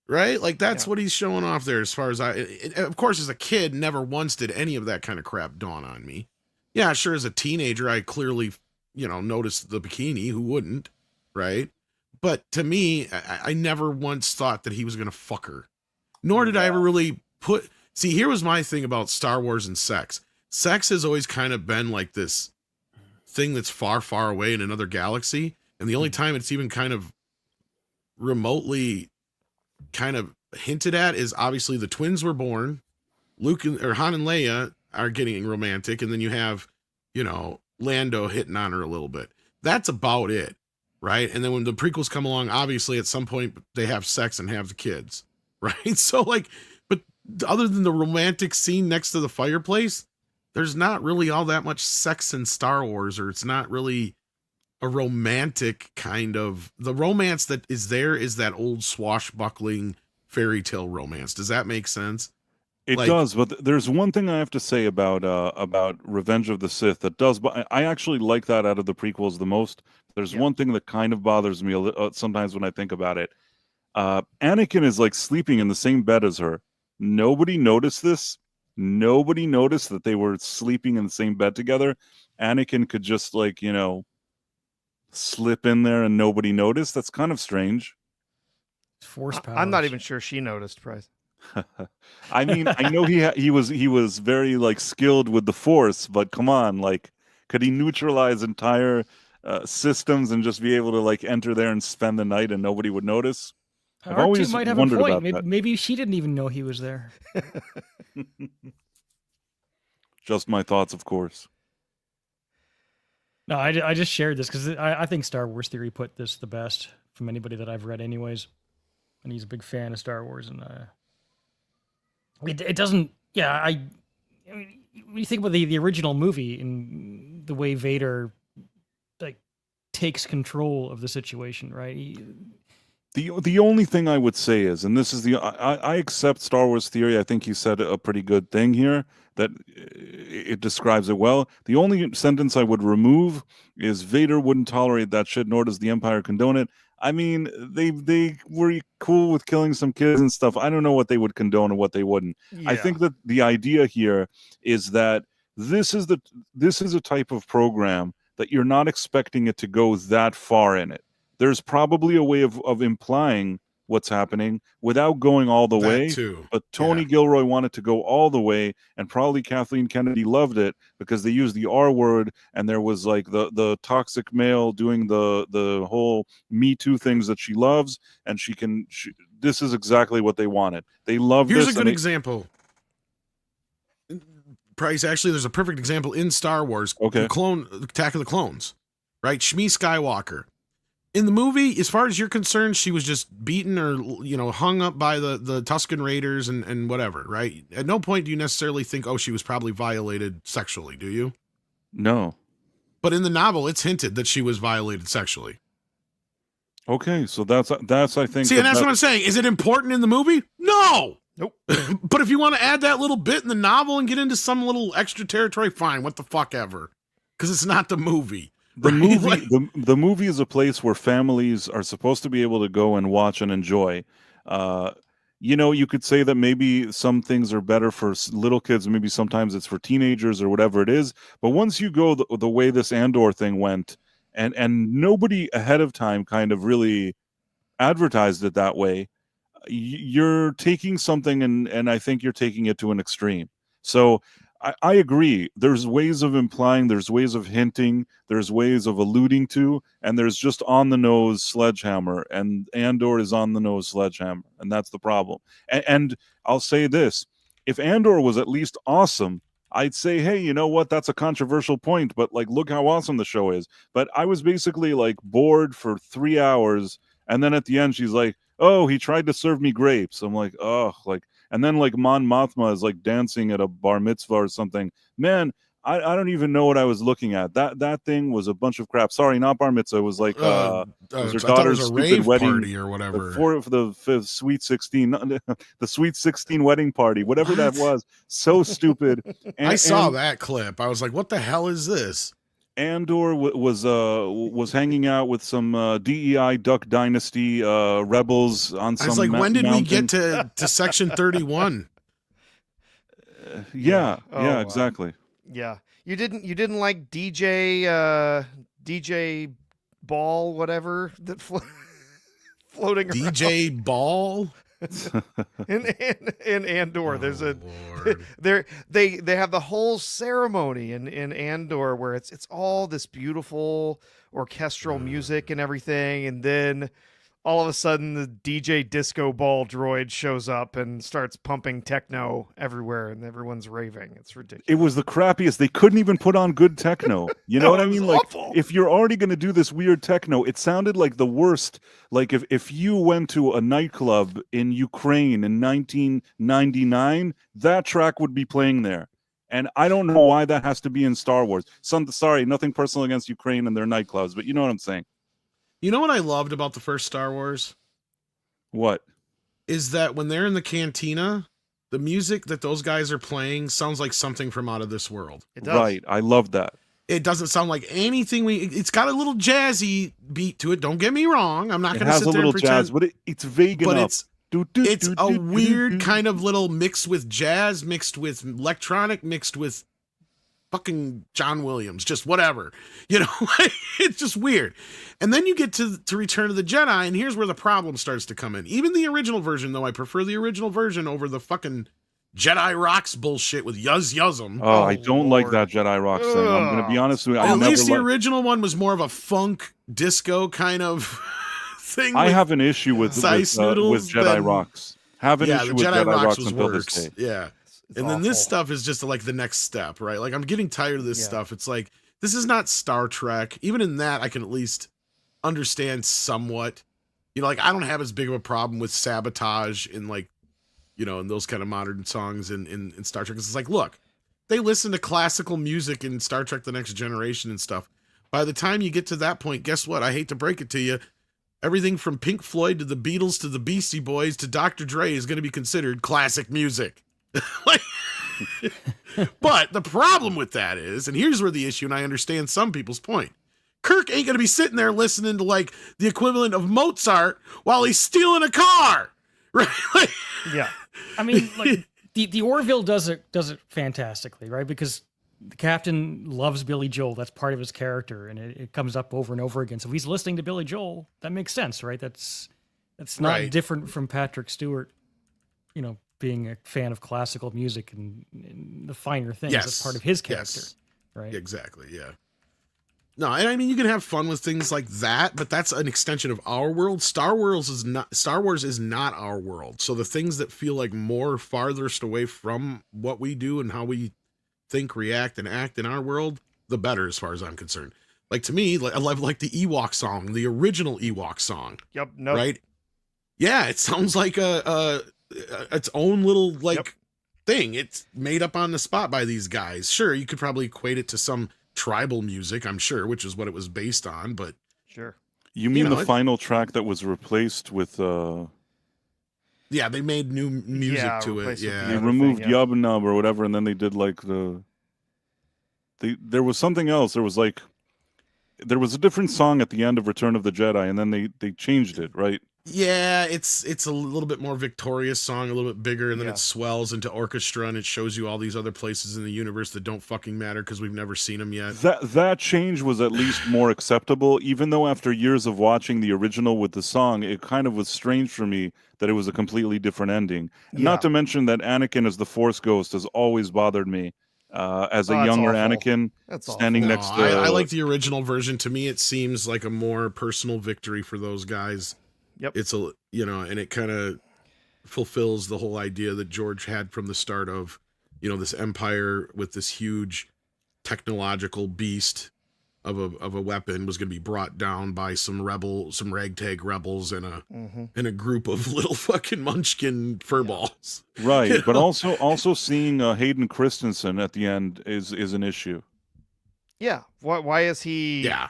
Right? Like, that's what he's showing off there as far as of course, as a kid, never once did any of that kind of crap dawn on me. Yeah, sure, as a teenager, I clearly, noticed the bikini. Who wouldn't? Right? But to me, I never once thought that he was going to fuck her. Nor did I ever really see, here was my thing about Star Wars and sex. sex has always kind of been like this thing that's far, far away in another galaxy. And the only time it's even kind of remotely kind of hinted at is obviously the twins were born. Han and Leia are getting romantic. And then you have, Lando hitting on her a little bit. That's about it. Right. And then when the prequels come along, obviously at some point they have sex and have the kids. Right. So but other than the romantic scene next to the fireplace, there's not really all that much sex in Star Wars, or it's not really a romantic kind of, the romance that is there is that old swashbuckling fairy tale romance. Does that make sense? It does, but there's one thing I have to say about Revenge of the Sith that does, but I actually like that out of the prequels the most. There's one thing that kind of bothers me sometimes when I think about it. Anakin is like sleeping in the same bed as her. Nobody noticed this. Nobody noticed that they were sleeping in the same bed together. Anakin could just slip in there and nobody noticed. That's kind of strange. Force powers. I'm not even sure she noticed, Price. I mean, I know he was very skilled with the Force, but come on, could he neutralize entire systems and just be able to enter there and spend the night and nobody would notice? I've always might have wondered a point. about that. Maybe she didn't even know he was there. Just my thoughts, of course. No, I just shared this because I think Star Wars Theory put this the best from anybody that I've read, anyways. And he's a big fan of Star Wars, and it doesn't. Yeah, I mean, when you think about the original movie and the way Vader takes control of the situation, right? The only thing I would say is, and this is I accept Star Wars Theory. I think you said a pretty good thing here, that it describes it well. The only sentence I would remove is Vader wouldn't tolerate that shit, nor does the Empire condone it. I mean, they were cool with killing some kids and stuff. I don't know what they would condone and what they wouldn't. Yeah. I think that the idea here is that this is a type of program that you're not expecting it to go that far in it. There's probably a way of implying what's happening without going all the way. Too. But Tony Gilroy wanted to go all the way, and probably Kathleen Kennedy loved it because they used the R word, and there was the toxic male doing the whole Me Too things that she loves, and this is exactly what they wanted. They love this. Here's a good example. Price, actually, there's a perfect example in Star Wars. Okay. Attack of the Clones, right? Shmi Skywalker. In the movie, as far as you're concerned, she was just beaten or, hung up by the Tusken Raiders and whatever, right? At no point do you necessarily think, she was probably violated sexually, do you? No. But in the novel, it's hinted that she was violated sexually. Okay, so that's I think. See, and that's what I'm saying. Is it important in the movie? No! Nope. But if you want to add that little bit in the novel and get into some little extra territory, fine, what the fuck ever. Because it's not the movie. The movie is a place where families are supposed to be able to go and watch and enjoy. You could say that maybe some things are better for little kids, maybe sometimes it's for teenagers or whatever it is. But once you go the way this Andor thing went, and nobody ahead of time kind of really advertised it that way, you're taking something and I think you're taking it to an extreme. So I agree. There's ways of implying, there's ways of hinting, there's ways of alluding to, and there's just on-the-nose sledgehammer, and Andor is on-the-nose sledgehammer, and that's the problem. And I'll say this, if Andor was at least awesome, I'd say, hey, you know what, that's a controversial point, but look how awesome the show is. But I was basically bored for 3 hours, and then at the end she's like, oh, he tried to serve me grapes. I'm like, oh, and then Mon Mothma is dancing at a bar mitzvah or something. Man, I don't even know what I was looking at. That thing was a bunch of crap. Sorry, not bar mitzvah. It was it was her daughter's stupid wedding party or whatever. The Sweet 16, the Sweet 16 wedding party, whatever that was. So stupid. I saw that clip. I was like, what the hell is this? Andor was hanging out with some DEI Duck Dynasty rebels on some. I was like, when did mountain. We get to Section 31? Yeah, exactly. Yeah, you didn't like DJ Ball, whatever that floating around. DJ Ball. in Andor, there's a Lord. they have the whole ceremony in Andor where it's all this beautiful orchestral music and everything, and then all of a sudden the DJ disco ball droid shows up and starts pumping techno everywhere, and everyone's raving. It's ridiculous. It was the crappiest. They couldn't even put on good techno. You know No, what I it was mean? Like, awful. if you're already going to do this weird techno, it sounded like the worst. Like, if you went to a nightclub in Ukraine in 1999, that track would be playing there. And I don't know why that has to be in Star Wars. Sorry, nothing personal against Ukraine and their nightclubs, but you know what I'm saying. You know what I loved about the first Star Wars? What? Is that when they're in the cantina, the music that those guys are playing sounds like something from out of this world. It does. Right. I love that. It doesn't sound like anything it's got a little jazzy beat to it. Don't get me wrong. I'm not It going to has sit a there little and pretend. jazz, but it's vague But enough. it's a weird kind of little mix with jazz, mixed with electronic, mixed with fucking John Williams, just whatever, you know. It's just weird. And then you get to Return of the Jedi, and here's where the problem starts to come in. Even the original version, though, I prefer the original version over the fucking Jedi Rocks bullshit with Yuz'em. Oh, I don't like Lord. that Jedi Rock thing. I'm going to be honest with you. At least the original one was more of a funk disco kind of thing. I with have an issue with Sice noodles Jedi than- Rocks. Have an yeah, issue the with Jedi Rocks Rocks was until worse. this day. Yeah. It's And then this awful. stuff is just like the next step, right? Like, I'm getting tired of this stuff. It's like, this is not Star Trek. Even in that, I can at least understand somewhat. You know, like, I don't have as big of a problem with sabotage in, like, you know, in those kind of modern songs in Star Trek. 'Cause it's like, look, they listen to classical music in Star Trek The Next Generation and stuff. By the time you get to that point, guess what? I hate to break it to you. Everything from Pink Floyd to the Beatles to the Beastie Boys to Dr. Dre is going to be considered classic music. Like, but the problem with that is, and here's where the issue, and I understand some people's point, Kirk ain't going to be sitting there listening to like the equivalent of Mozart while he's stealing a car, right? Like, Yeah. I mean, like the Orville does it fantastically, right? Because the captain loves Billy Joel. That's part of his character, and it comes up over and over again. So if he's listening to Billy Joel, that makes sense, right? That's not Right. different from Patrick Stewart, you know, being a fan of classical music and the finer things. Yes. That's part of his character, Yes. right? Exactly, yeah. No, and I mean, you can have fun with things like that, but that's an extension of our world. Star Wars is not our world. So the things that feel like more farthest away from what we do and how we think, react, and act in our world, the better, as far as I'm concerned. Like, to me, like, I love like the Ewok song, the original Ewok song, Yep. No. right? Yeah, it sounds like its own little like thing. It's made up on the spot by these guys. Sure, you could probably equate it to some tribal music, I'm sure, which is what it was based on, but Sure. You mean know, the final track that was replaced with yeah, they made new music Yeah, to it. replaced with Yeah. they other removed thing, yeah. Yub Nub or whatever, and then they did like there was something else. There was a different song at the end of Return of the Jedi, and then they changed it, right? Yeah, it's a little bit more victorious song, a little bit bigger, and then Yeah. it swells into orchestra, and it shows you all these other places in the universe that don't fucking matter because we've never seen them yet. That change was at least more acceptable, even though after years of watching the original with the song, it kind of was strange for me that it was a completely different ending. Yeah. Not to mention that Anakin as the Force Ghost has always bothered me. As a Oh, that's younger awful. Anakin, That's standing No, next to I like the original version. To me, it seems like a more personal victory for those guys. Yep. It's a, you know, and it kind of fulfills the whole idea that George had from the start of, you know, this empire with this huge technological beast of a weapon was going to be brought down by some ragtag rebels and a group of little fucking munchkin furballs. right, You but know? also seeing Hayden Christensen at the end is an issue. Yeah. Why is he? Yeah.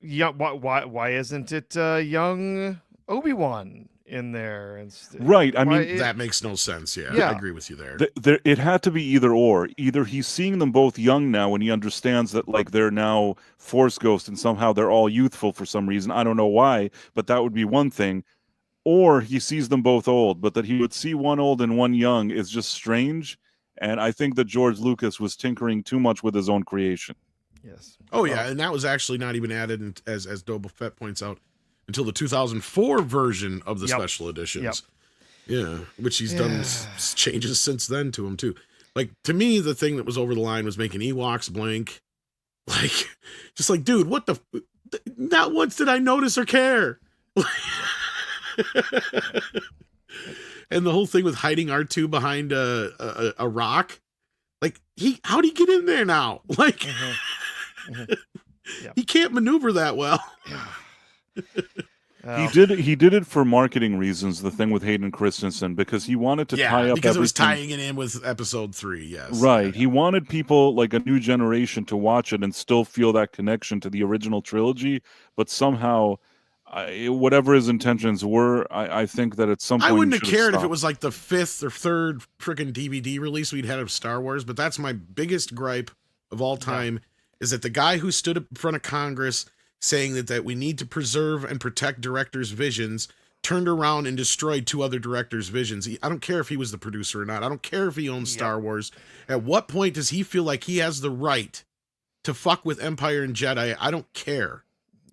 Yeah. Why isn't it young Obi-Wan in there? Right, I mean, That makes no sense. Yeah, Yeah. I agree with you there. It had to be either or. Either he's seeing them both young now and he understands that like they're now Force ghosts and somehow they're all youthful for some reason. I don't know why, but that would be one thing. Or he sees them both old, but that he would see one old and one young is just strange. And I think that George Lucas was tinkering too much with his own creation. Yes. Oh yeah, and that was actually not even added, as Doba Fett points out, until the 2004 version of the Yep. special editions. Yep. Yeah, which he's done changes since then to him too. Like, to me, the thing that was over the line was making Ewoks blink. Like, just like, dude, what the? Not once did I notice or care. And the whole thing with hiding R2 behind a rock. Like, how'd he get in there now? Like, he can't maneuver that well. He did it for marketing reasons, the thing with Hayden Christensen, because he wanted to tie up because everything. it was tying it in with episode 3, yes. Right. He wanted people, like a new generation, to watch it and still feel that connection to the original trilogy, but somehow, whatever his intentions were, I think that at some point I wouldn't have have cared if stopped. it was like the 5th or 3rd freaking DVD release we'd had of Star Wars, but that's my biggest gripe of all time, is that the guy who stood in front of Congress saying that we need to preserve and protect directors' visions, turned around and destroyed 2 other directors' visions. I don't care if he was the producer or not. I don't care if he owns Star Wars. At what point does he feel like he has the right to fuck with Empire and Jedi? I don't care.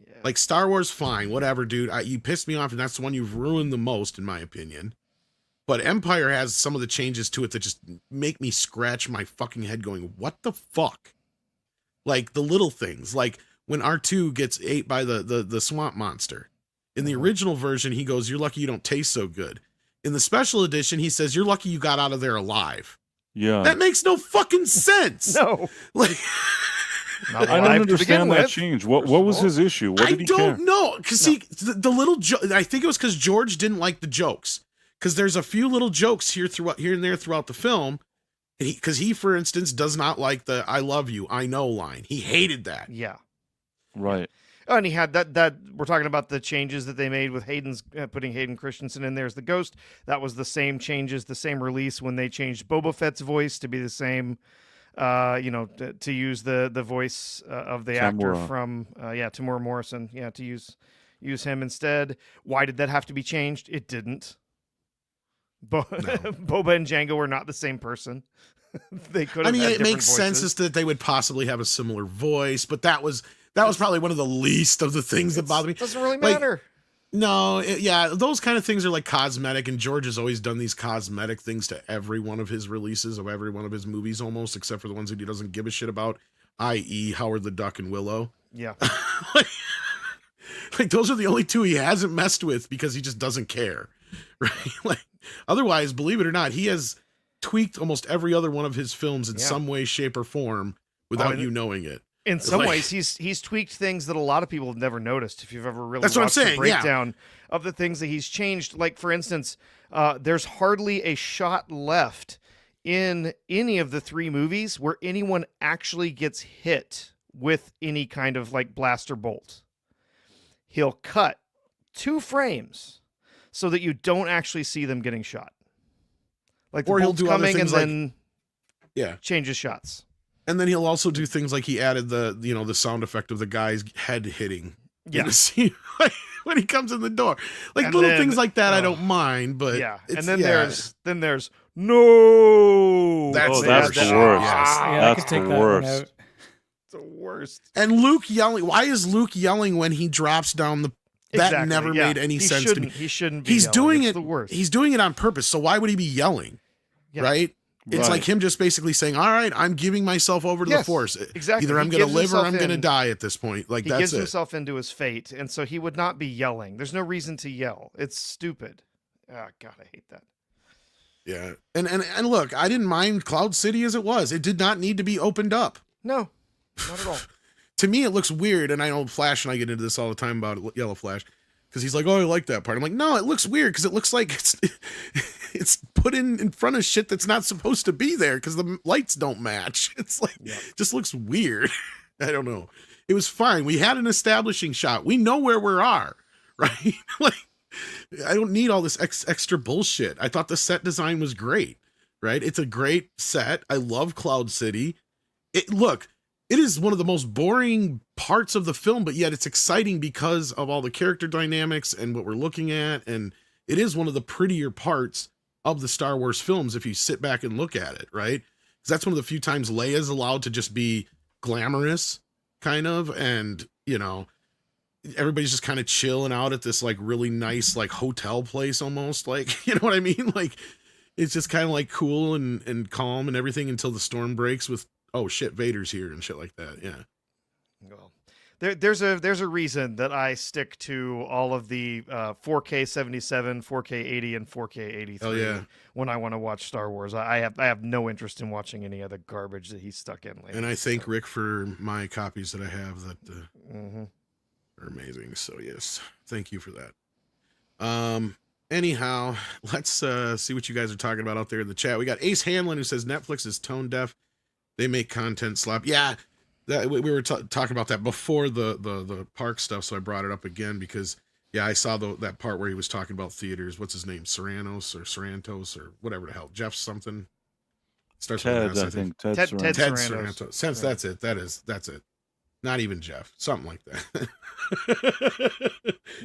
Yeah. Like, Star Wars, fine, whatever, dude. You pissed me off, and that's the one you've ruined the most, in my opinion. But Empire has some of the changes to it that just make me scratch my fucking head going, what the fuck? Like, the little things, like when R2 gets ate by the swamp monster. In the original version, he goes, "You're lucky you don't taste so good." In the special edition, he says, "You're lucky you got out of there alive." Yeah. That makes no fucking sense. No. Like, I don't understand that change. What was his issue? What did he care? I don't know. Because, see, the little I think it was because George didn't like the jokes. Because there's a few little jokes here and there throughout the film. Because he, for instance, does not like the "I love you, I know" line. He hated that. Yeah. Right. Oh, and he had that we're talking about the changes that they made with Hayden's putting Hayden Christensen in there as the ghost. That was the same changes, the same release when they changed Boba Fett's voice to be the same, to use the voice of the actor from Tamora Morrison, to use him instead. Why did that have to be changed? It didn't. Boba and Jango are not the same person. They could have. I mean, it makes sense as that they would possibly have a similar voice, but that was probably one of the least of the things that bothered me. Doesn't really matter. No, those kind of things are like cosmetic, and George has always done these cosmetic things to every one of his releases of every one of his movies, almost, except for the ones that he doesn't give a shit about, i.e. Howard the Duck and Willow. Yeah. like those are the only 2 he hasn't messed with because he just doesn't care, right? Like, otherwise, believe it or not, he has tweaked almost every other one of his films in some way, shape, or form without you knowing it. In some ways, he's tweaked things that a lot of people have never noticed. If you've ever really That's what I'm watched saying, the breakdown of the things that he's changed, like for instance, there's hardly a shot left in any of the 3 movies where anyone actually gets hit with any kind of like blaster bolt. He'll cut 2 frames so that you don't actually see them getting shot. Like the bolt's coming and then changes shots. And then he'll also do things like he added the sound effect of the guy's head hitting. Yeah. When he comes in the door. Like, and little things like that I don't mind, but and then there's no. That's the worst. Yes. That's the worst. It's the worst. And Luke yelling. Why is Luke yelling when he drops down the that never made any sense to me. He shouldn't be. He's yelling. doing It's it. the worst. He's doing it on purpose. So why would he be yelling? Yeah. Right? It's like him just basically saying, "All right, I'm giving myself over to the Force. Exactly. Either I'm going to live or I'm going to die at this point." Like, he that's gives it. himself into his fate, and so he would not be yelling. There's no reason to yell. It's stupid. Oh, God, I hate that. Yeah, and look, I didn't mind Cloud City as it was. It did not need to be opened up. No, not at all. To me, it looks weird, and I know Flash and I get into this all the time about Yellow Flash. Because he's like, "Oh, I like that part." I'm like, no, it looks weird because it looks like it's put in front of shit that's not supposed to be there because the lights don't match. It's like, just looks weird. I don't know. It was fine. We had an establishing shot. We know where we are, right? Like, I don't need all this extra bullshit. I thought the set design was great, right? It's a great set. I love Cloud City. It is one of the most boring parts of the film, but yet it's exciting because of all the character dynamics and what we're looking at. And it is one of the prettier parts of the Star Wars films if you sit back and look at it, right? Because that's one of the few times Leia's allowed to just be glamorous, kind of. And, everybody's just kind of chilling out at this like really nice like hotel place almost, like, you know what I mean? Like it's just kind of like cool and calm and everything until the storm breaks with, oh shit, Vader's here and shit like that. Yeah. Well, there's a reason that I stick to all of the 4K 77, 4K 80, and 4K 83 Oh, yeah. when I want to watch Star Wars. I have no interest in watching any other garbage that he's stuck in lately. And I thank Rick for my copies that I have that Mm-hmm. are amazing. So yes, thank you for that. Anyhow, let's see what you guys are talking about out there in the chat. We got Ace Hanlon who says Netflix is tone deaf. They make content slop. Yeah, that we were talking about that before the park stuff, so I brought it up again because yeah, I saw that part where he was talking about theaters. What's his name? Sorrentos or whatever the hell. Jeff something. Starts Ted, with an S, I think. Ted Ted Sarandos. Sorrento. Since that's it. That's it. Not even Jeff. Something like that.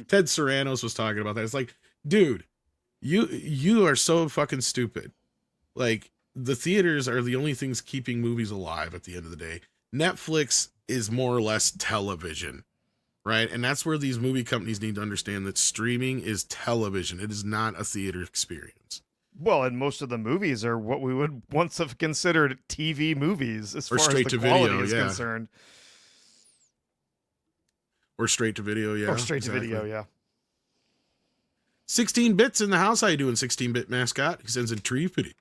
Ted Sarandos was talking about that. It's like, dude, you are so fucking stupid. Like, the theaters are the only things keeping movies alive at the end of the day. Netflix is more or less television, right? And that's where these movie companies need to understand that streaming is television. It is not a theater experience. Well, and most of the movies are what we would once have considered TV movies as Or far straight as the to quality video, is yeah. concerned. Or straight to video, yeah. Or straight exactly. to video, yeah. 16 bits in the house. How you doing, 16-bit mascot? He sends in tree pity.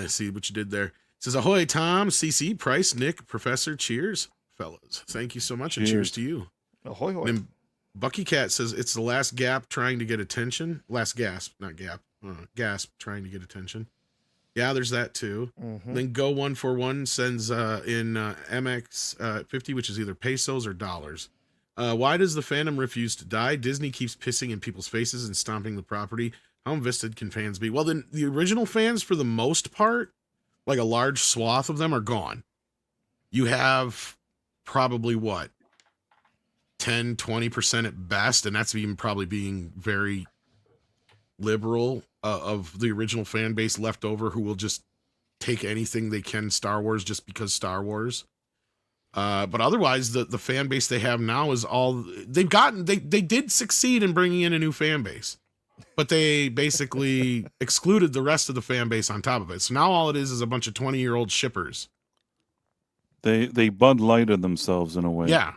See what you did there. Says, ahoy, Tom, CC, Price, Nick, Professor. Cheers, fellas. Thank you so much, and cheers to you. Ahoy, hoy. And then Bucky Cat says, it's the last gap trying to get attention. Last gasp, not gap. Gasp trying to get attention. Yeah, there's that too. Mm-hmm. Then Go 141 sends in MX 50, which is either pesos or dollars. Why does the fandom refuse to die? Disney keeps pissing in people's faces and stomping the property. How invested can fans be? Well, then the original fans, for the most part, like a large swath of them, are gone. You have probably what? 10, 20% at best, and that's even probably being very liberal of the original fan base left over who will just take anything they can Star Wars just because Star Wars. But otherwise, the fan base they have now is all they've gotten. They did succeed in bringing in a new fan base, but they basically excluded the rest of the fan base on top of it. So now all it is a bunch of 20-year-old shippers. They Bud Lighted themselves in a way. Yeah.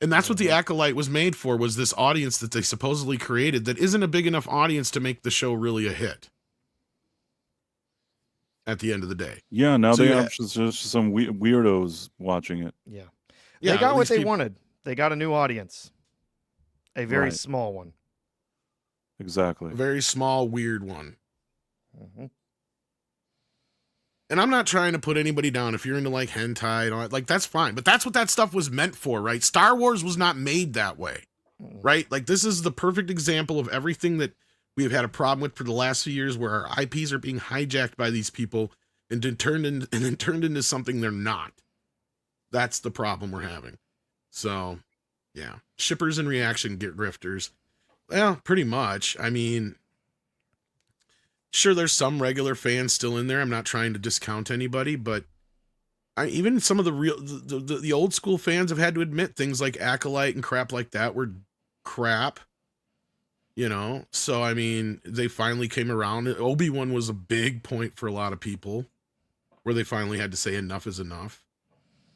And that's what the Acolyte was made for, was this audience that they supposedly created that isn't a big enough audience to make the show really a hit at the end of the day. Yeah, now So they you have just some weirdos watching it. Yeah. Yeah, They got at what least they people- wanted. They got a new audience. A very Right. small one. Exactly. A very small, weird one. Mm-hmm. And I'm not trying to put anybody down. If you're into like hentai and all that, like that's fine. But that's what that stuff was meant for, right? Star Wars was not made that way, right? Like this is the perfect example of everything that we have had a problem with for the last few years, where our IPs are being hijacked by these people and then turned into something they're not. That's the problem we're having. So, yeah, shippers and reaction grifters. Well, pretty much. I mean, sure, there's some regular fans still in there. I'm not trying to discount anybody, but even some of the old school fans have had to admit things like Acolyte and crap like that were crap. You know, so I mean, they finally came around. Obi-Wan was a big point for a lot of people, where they finally had to say enough is enough.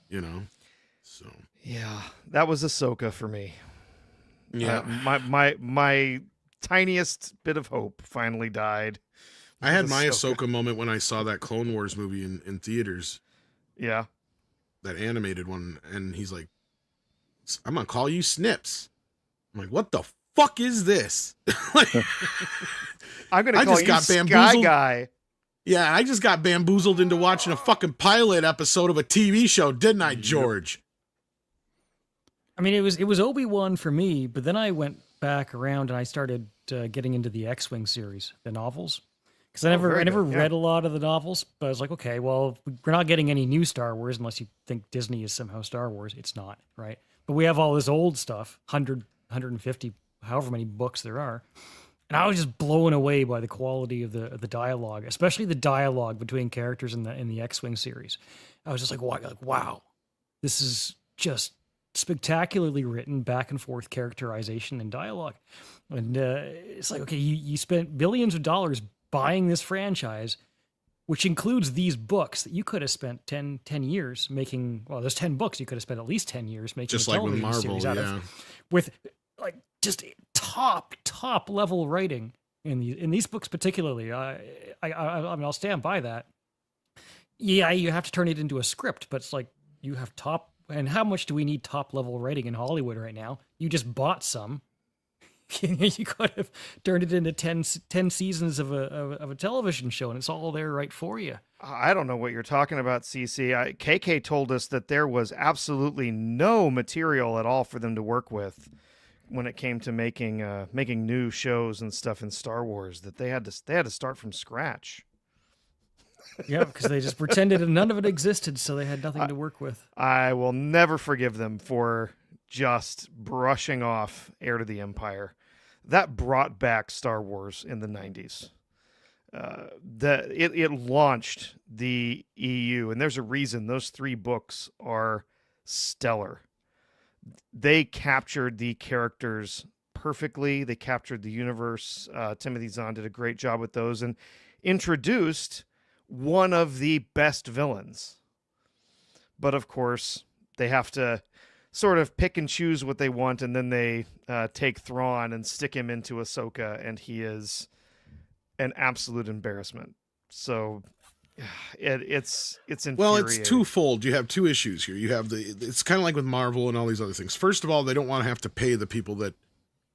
You know, so Yeah, that was Ahsoka for me. yeah. My tiniest bit of hope finally died. I had with my Ahsoka moment when I saw that Clone Wars movie in theaters, Yeah. that animated one, and he's like, "I'm gonna call you Snips." I'm like, "What the fuck is this?" Like, I'm gonna I call just you got Sky bamboozled. Guy. yeah, I just got bamboozled into watching a fucking pilot episode of a TV show, didn't I, George? I mean, it was Obi-Wan for me, but then I went back around and I started getting into the X-Wing series, the novels, because I never very good, yeah. read a lot of the novels. But I was like, okay, well, we're not getting any new Star Wars unless you think Disney is somehow Star Wars. It's not, right? But we have all this old stuff, 100, 150, however many books there are. And I was just blown away by the quality of the dialogue, especially the dialogue between characters in the X-Wing series. I was just like, wow, this is just spectacularly written back and forth characterization and dialogue. And it's like, okay, you spent billions of dollars buying this franchise, which includes these books that you could have spent 10 years making. Well, there's 10 books. You could have spent at least 10 years making Just a like with television Marvel, series out of, with like just top level writing in these books particularly. I mean, I'll stand by that. Yeah, you have to turn it into a script, but it's like you have top. And how much do we need top level writing in Hollywood right now? You just bought some. You could have turned it into 10 seasons of a television show, and it's all there right for you. I don't know what you're talking about, CC. KK told us that there was absolutely no material at all for them to work with when it came to making new shows and stuff in Star Wars. That they had to start from scratch. Yeah, because they just pretended none of it existed, so they had nothing to work with. I will never forgive them for just brushing off Heir to the Empire. That brought back Star Wars in the 90s. It launched the EU, and there's a reason those 3 books are stellar. They captured the characters perfectly. They captured the universe. Timothy Zahn did a great job with those and introduced one of the best villains. But of course, they have to sort of pick and choose what they want, and then they take Thrawn and stick him into Ahsoka, and he is an absolute embarrassment. So it's infuriating. Well, it's twofold. You have 2 issues here. You have it's kind of like with Marvel and all these other things. First of all, they don't want to have to pay the people that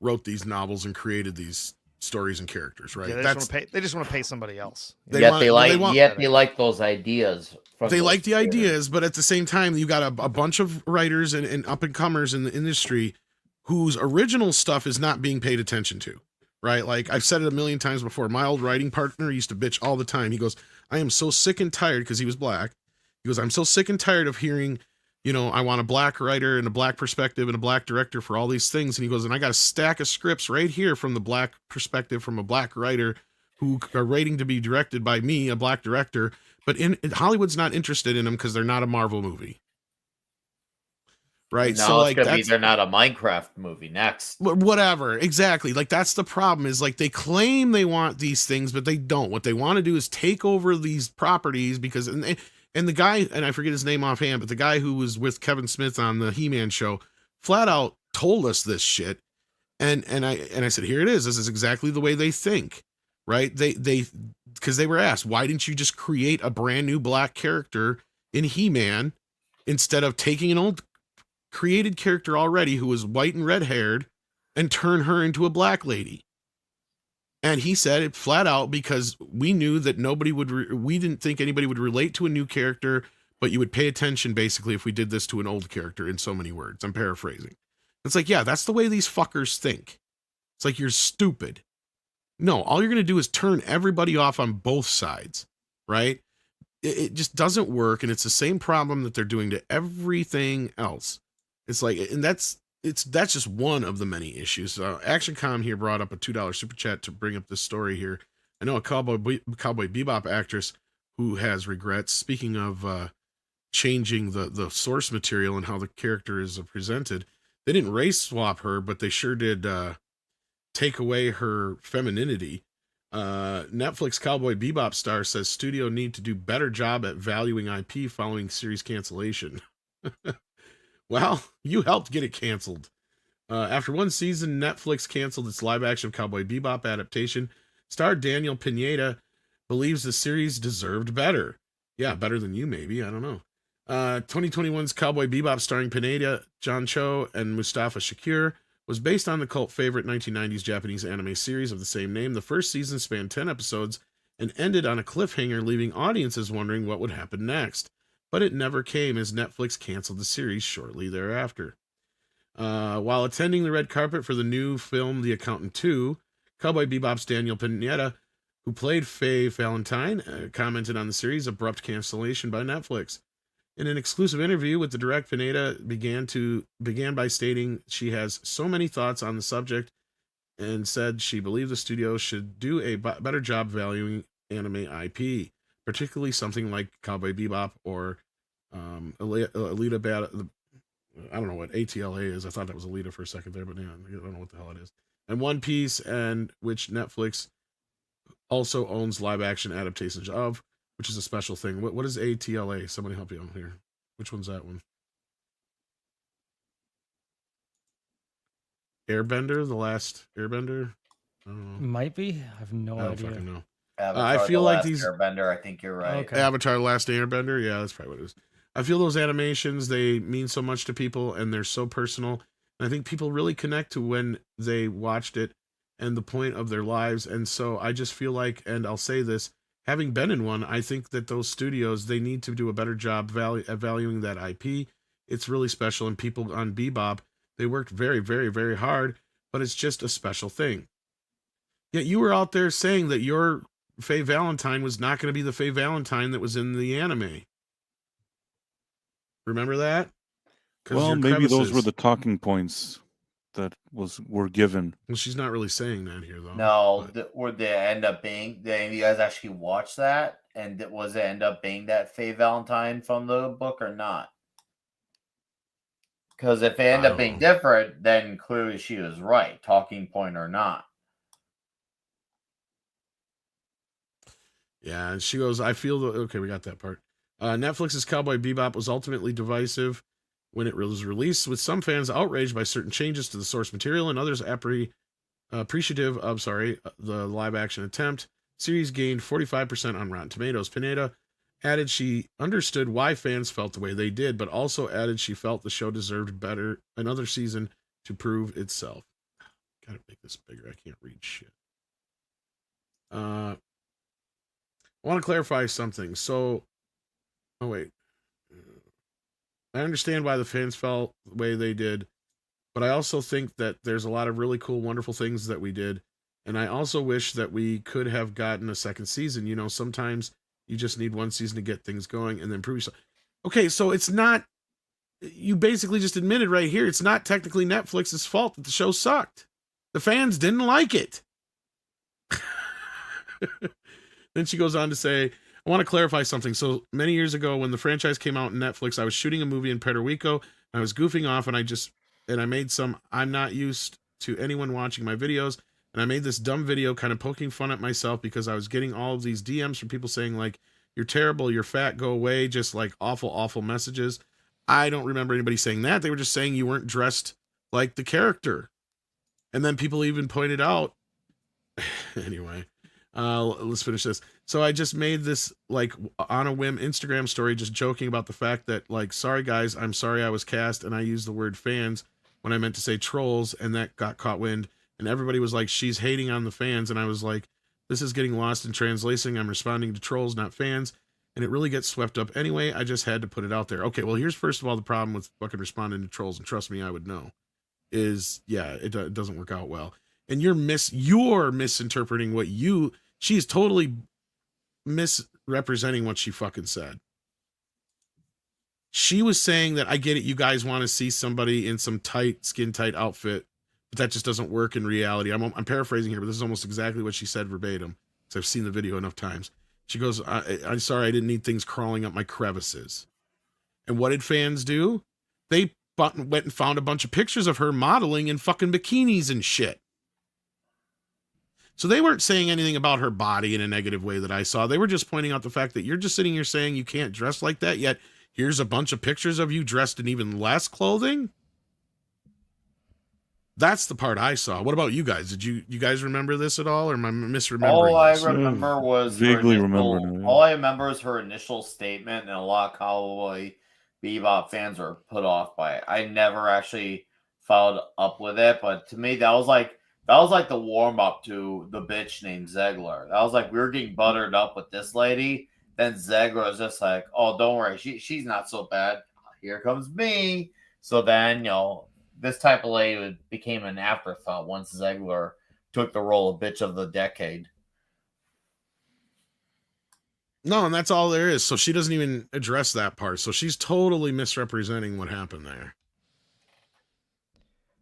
wrote these novels and created these stories and characters, right? Yeah, they just want to pay somebody else. They like those ideas. They like the ideas, but at the same time, you got a bunch of writers and up and comers in the industry whose original stuff is not being paid attention to, right? Like I've said it a million times before. My old writing partner used to bitch all the time. He goes, "I am so sick and tired," because he was black. He goes, "I'm so sick and tired of hearing, I want a black writer and a black perspective and a black director for all these things." And he goes, "And I got a stack of scripts right here from the black perspective from a black writer who are waiting to be directed by me, a black director. But Hollywood's not interested in them because they're not a Marvel movie." Right? No, so like they're not a Minecraft movie next. Whatever. Exactly. Like that's the problem is like they claim they want these things, but they don't. What they want to do is take over these properties because and the guy, and I forget his name offhand, but the guy who was with Kevin Smith on the He-Man show flat out told us this shit. And I said, here it is. This is exactly the way they think, right? Because they were asked, why didn't you just create a brand new black character in He-Man instead of taking an old created character already who was white and red haired and turn her into a black lady? And he said it flat out because we knew that we didn't think anybody would relate to a new character, but you would pay attention basically if we did this to an old character in so many words. I'm paraphrasing. It's like, yeah, that's the way these fuckers think. It's like, you're stupid. No, all you're going to do is turn everybody off on both sides, right? It just doesn't work. And it's the same problem that they're doing to everything else. It's like, and that's just one of the many issues. ActionCom here brought up a $2 super chat to bring up this story here. I know a Cowboy Bebop actress who has regrets. Speaking of changing the source material and how the character is presented, they didn't race swap her, but they sure did take away her femininity. Netflix Cowboy Bebop star says studio need to do better job at valuing IP following series cancellation. Well, you helped get it canceled. After one season, Netflix canceled its live-action Cowboy Bebop adaptation. Star Daniel Pineda believes the series deserved better. Yeah, better than you, maybe. I don't know. 2021's Cowboy Bebop, starring Pineda, John Cho, and Mustafa Shakir, was based on the cult favorite 1990s Japanese anime series of the same name. The first season spanned 10 episodes and ended on a cliffhanger, leaving audiences wondering what would happen next. But it never came, as Netflix canceled the series shortly thereafter. While attending the red carpet for the new film The Accountant 2, Cowboy Bebop's Daniel Pineda, who played Faye Valentine, commented on the series' abrupt cancellation by Netflix. In an exclusive interview with the direct, Pineda began by stating she has so many thoughts on the subject and said she believed the studio should do a better job valuing anime IP, particularly something like Cowboy Bebop or Alita I don't know what ATLA is. I thought that was Alita for a second there, but yeah, I don't know what the hell it is. And One Piece, and which Netflix also owns live action adaptations of, which is a special thing. What is ATLA? Somebody help me out here. Which one's that one? Airbender, the last Airbender. I don't know. Might be. I have no idea. I don't fucking know. Avatar, I feel the like Last these Airbender. I think you're right. Okay. Avatar: The Last Airbender. Yeah, that's probably what it is. I feel those animations, they mean so much to people, and they're so personal. And I think people really connect to when they watched it and the point of their lives. And so I just feel like, and I'll say this, having been in one, I think that those studios, they need to do a better job at valuing that IP. It's really special, and people on Bebop, they worked very, very, very hard, but it's just a special thing. Yet you were out there saying that your Faye Valentine was not going to be the Faye Valentine that was in the anime. Remember that? Well, maybe those were the talking points that were given. Well, she's not really saying that here, though. No, would they end up being? Did any of you guys actually watch that? And was it end up being that Faye Valentine from the book or not? Because if it ended up being different, then clearly she was right, talking point or not. Yeah, and she goes, I feel okay, we got that part. Netflix's Cowboy Bebop was ultimately divisive when it was released, with some fans outraged by certain changes to the source material and others appreciative of, the live-action attempt. Series gained 45% on Rotten Tomatoes. Pineda added she understood why fans felt the way they did, but also added she felt the show deserved another season to prove itself. Gotta make this bigger. I can't read shit. I want to clarify something. So, I understand why the fans felt the way they did, but I also think that there's a lot of really cool, wonderful things that we did. And I also wish that we could have gotten a second season. You know, sometimes you just need one season to get things going and then prove yourself. Okay, so it's not, you basically just admitted right here, it's not technically Netflix's fault that the show sucked. The fans didn't like it. Then she goes on to say, I want to clarify something. So many years ago, when the franchise came out on Netflix, I was shooting a movie in Puerto Rico. And I was goofing off, and I made some, I'm not used to anyone watching my videos. And I made this dumb video kind of poking fun at myself because I was getting all of these DMs from people saying, like, you're terrible, you're fat, go away, just like awful, awful messages. I don't remember anybody saying that. They were just saying you weren't dressed like the character. And then people even pointed out, anyway, let's finish this. So I just made this, like, on a whim Instagram story, just joking about the fact that, like, sorry guys, I'm sorry I was cast, and I used the word fans when I meant to say trolls, and that got caught wind. And everybody was like, she's hating on the fans. And I was like, this is getting lost in translation. I'm responding to trolls, not fans. And it really gets swept up anyway. I just had to put it out there. Okay, well, here's first of all the problem with fucking responding to trolls. And trust me, I would know. Is, yeah, it doesn't work out well. And you're misinterpreting what she's totally misrepresenting what she fucking said. She was saying that, I get it, you guys want to see somebody in some skin tight outfit, but that just doesn't work in reality. I'm paraphrasing here, but this is almost exactly what she said verbatim, because I've seen the video enough times. She goes, I'm sorry, I didn't need things crawling up my crevices. And what did fans do? They went and found a bunch of pictures of her modeling in fucking bikinis and shit. So they weren't saying anything about her body in a negative way that I saw. They were just pointing out the fact that you're just sitting here saying you can't dress like that, yet here's a bunch of pictures of you dressed in even less clothing. That's the part I saw. What about you guys? Did you guys remember this at all, or am I misremembering? All I remember was vaguely All I remember is her initial statement, and a lot of Cowboy Bebop fans were put off by it. I never actually followed up with it, but to me, that was like the warm up to the bitch named Zegler. That was like we were getting buttered up with this lady. Then Zegler was just like, "Oh, don't worry, she's not so bad. Here comes me." So then, this type of lady became an afterthought once Zegler took the role of bitch of the decade. No, and that's all there is. So she doesn't even address that part. So she's totally misrepresenting what happened there.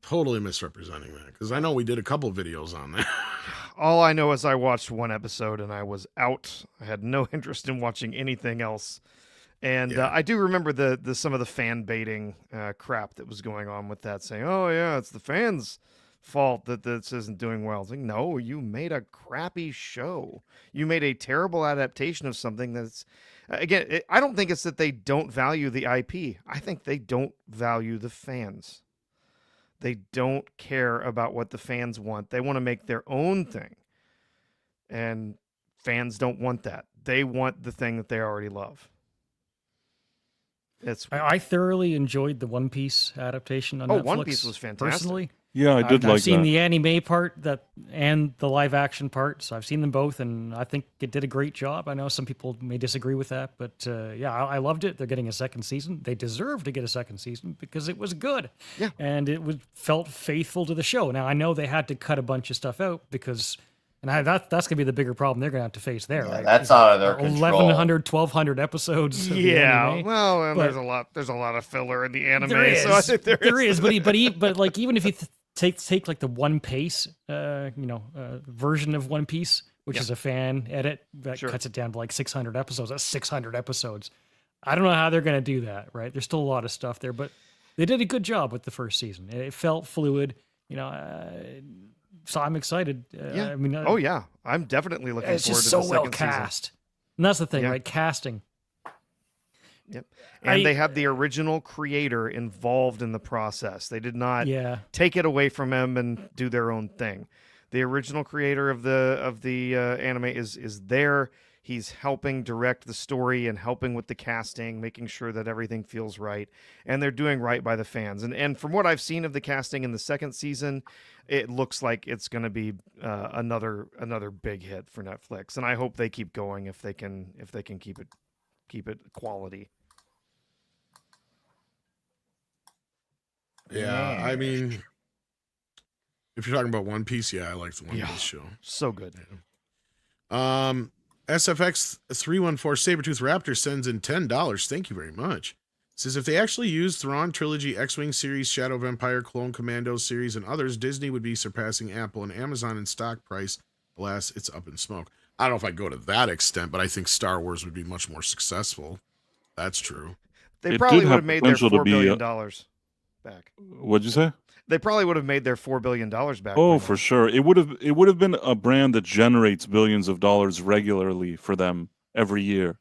Totally misrepresenting that. Because I know we did a couple videos on that. All I know is I watched one episode and I was out. I had no interest in watching anything else. And I do remember the some of the fan baiting crap that was going on with that, saying, "Oh yeah, it's the fans' fault that this isn't doing well." It's like, no, you made a crappy show. You made a terrible adaptation of something that's, again, I don't think it's that they don't value the IP. I think they don't value the fans. They don't care about what the fans want. They want to make their own thing. And fans don't want that. They want the thing that they already love. I thoroughly enjoyed the One Piece adaptation on Netflix. One Piece was fantastic. Personally, Yeah, I did like that. I've seen the anime part and the live action part, so I've seen them both, and I think it did a great job. I know some people may disagree with that, but I loved it. They're getting a second season. They deserve to get a second season because it was good, and it felt faithful to the show. Now I know they had to cut a bunch of stuff out because. And that's going to be the bigger problem they're going to have to face there, right? That's out of their control. 1,100, 1,200 episodes. Of the anime. Well, and but there's a lot of filler in the anime. There is, so I think there is. but like even if you take like the One Piece, version of One Piece, which is a fan edit that cuts it down to like 600 episodes. That's 600 episodes. I don't know how they're going to do that, right? There's still a lot of stuff there, but they did a good job with the first season. It felt fluid, so I'm excited. I mean, I'm definitely looking forward to the second season. It's just so well cast. And that's the thing, right? Casting. Yep. And they had the original creator involved in the process. They did not take it away from him and do their own thing. The original creator of the anime is there. He's helping direct the story and helping with the casting, making sure that everything feels right. And they're doing right by the fans. And from what I've seen of the casting in the second season, it looks like it's going to be another big hit for Netflix. And I hope they keep going if they can keep it quality. Yeah, I mean, if you're talking about One Piece, I like the One Piece show. So good. Yeah. SFX 314 Sabretooth Raptor sends in $10. Thank you very much. Says if they actually used Thrawn Trilogy, X-Wing series, Shadow of Empire, Clone Commando series, and others, Disney would be surpassing Apple and Amazon in stock price. Alas, it's up in smoke. I don't know if I'd go to that extent, but I think Star Wars would be much more successful. That's true. They probably would have made their $4 billion back. What'd you say? They probably would have made their $4 billion back. Oh, for sure. It would have been a brand that generates billions of dollars regularly for them every year.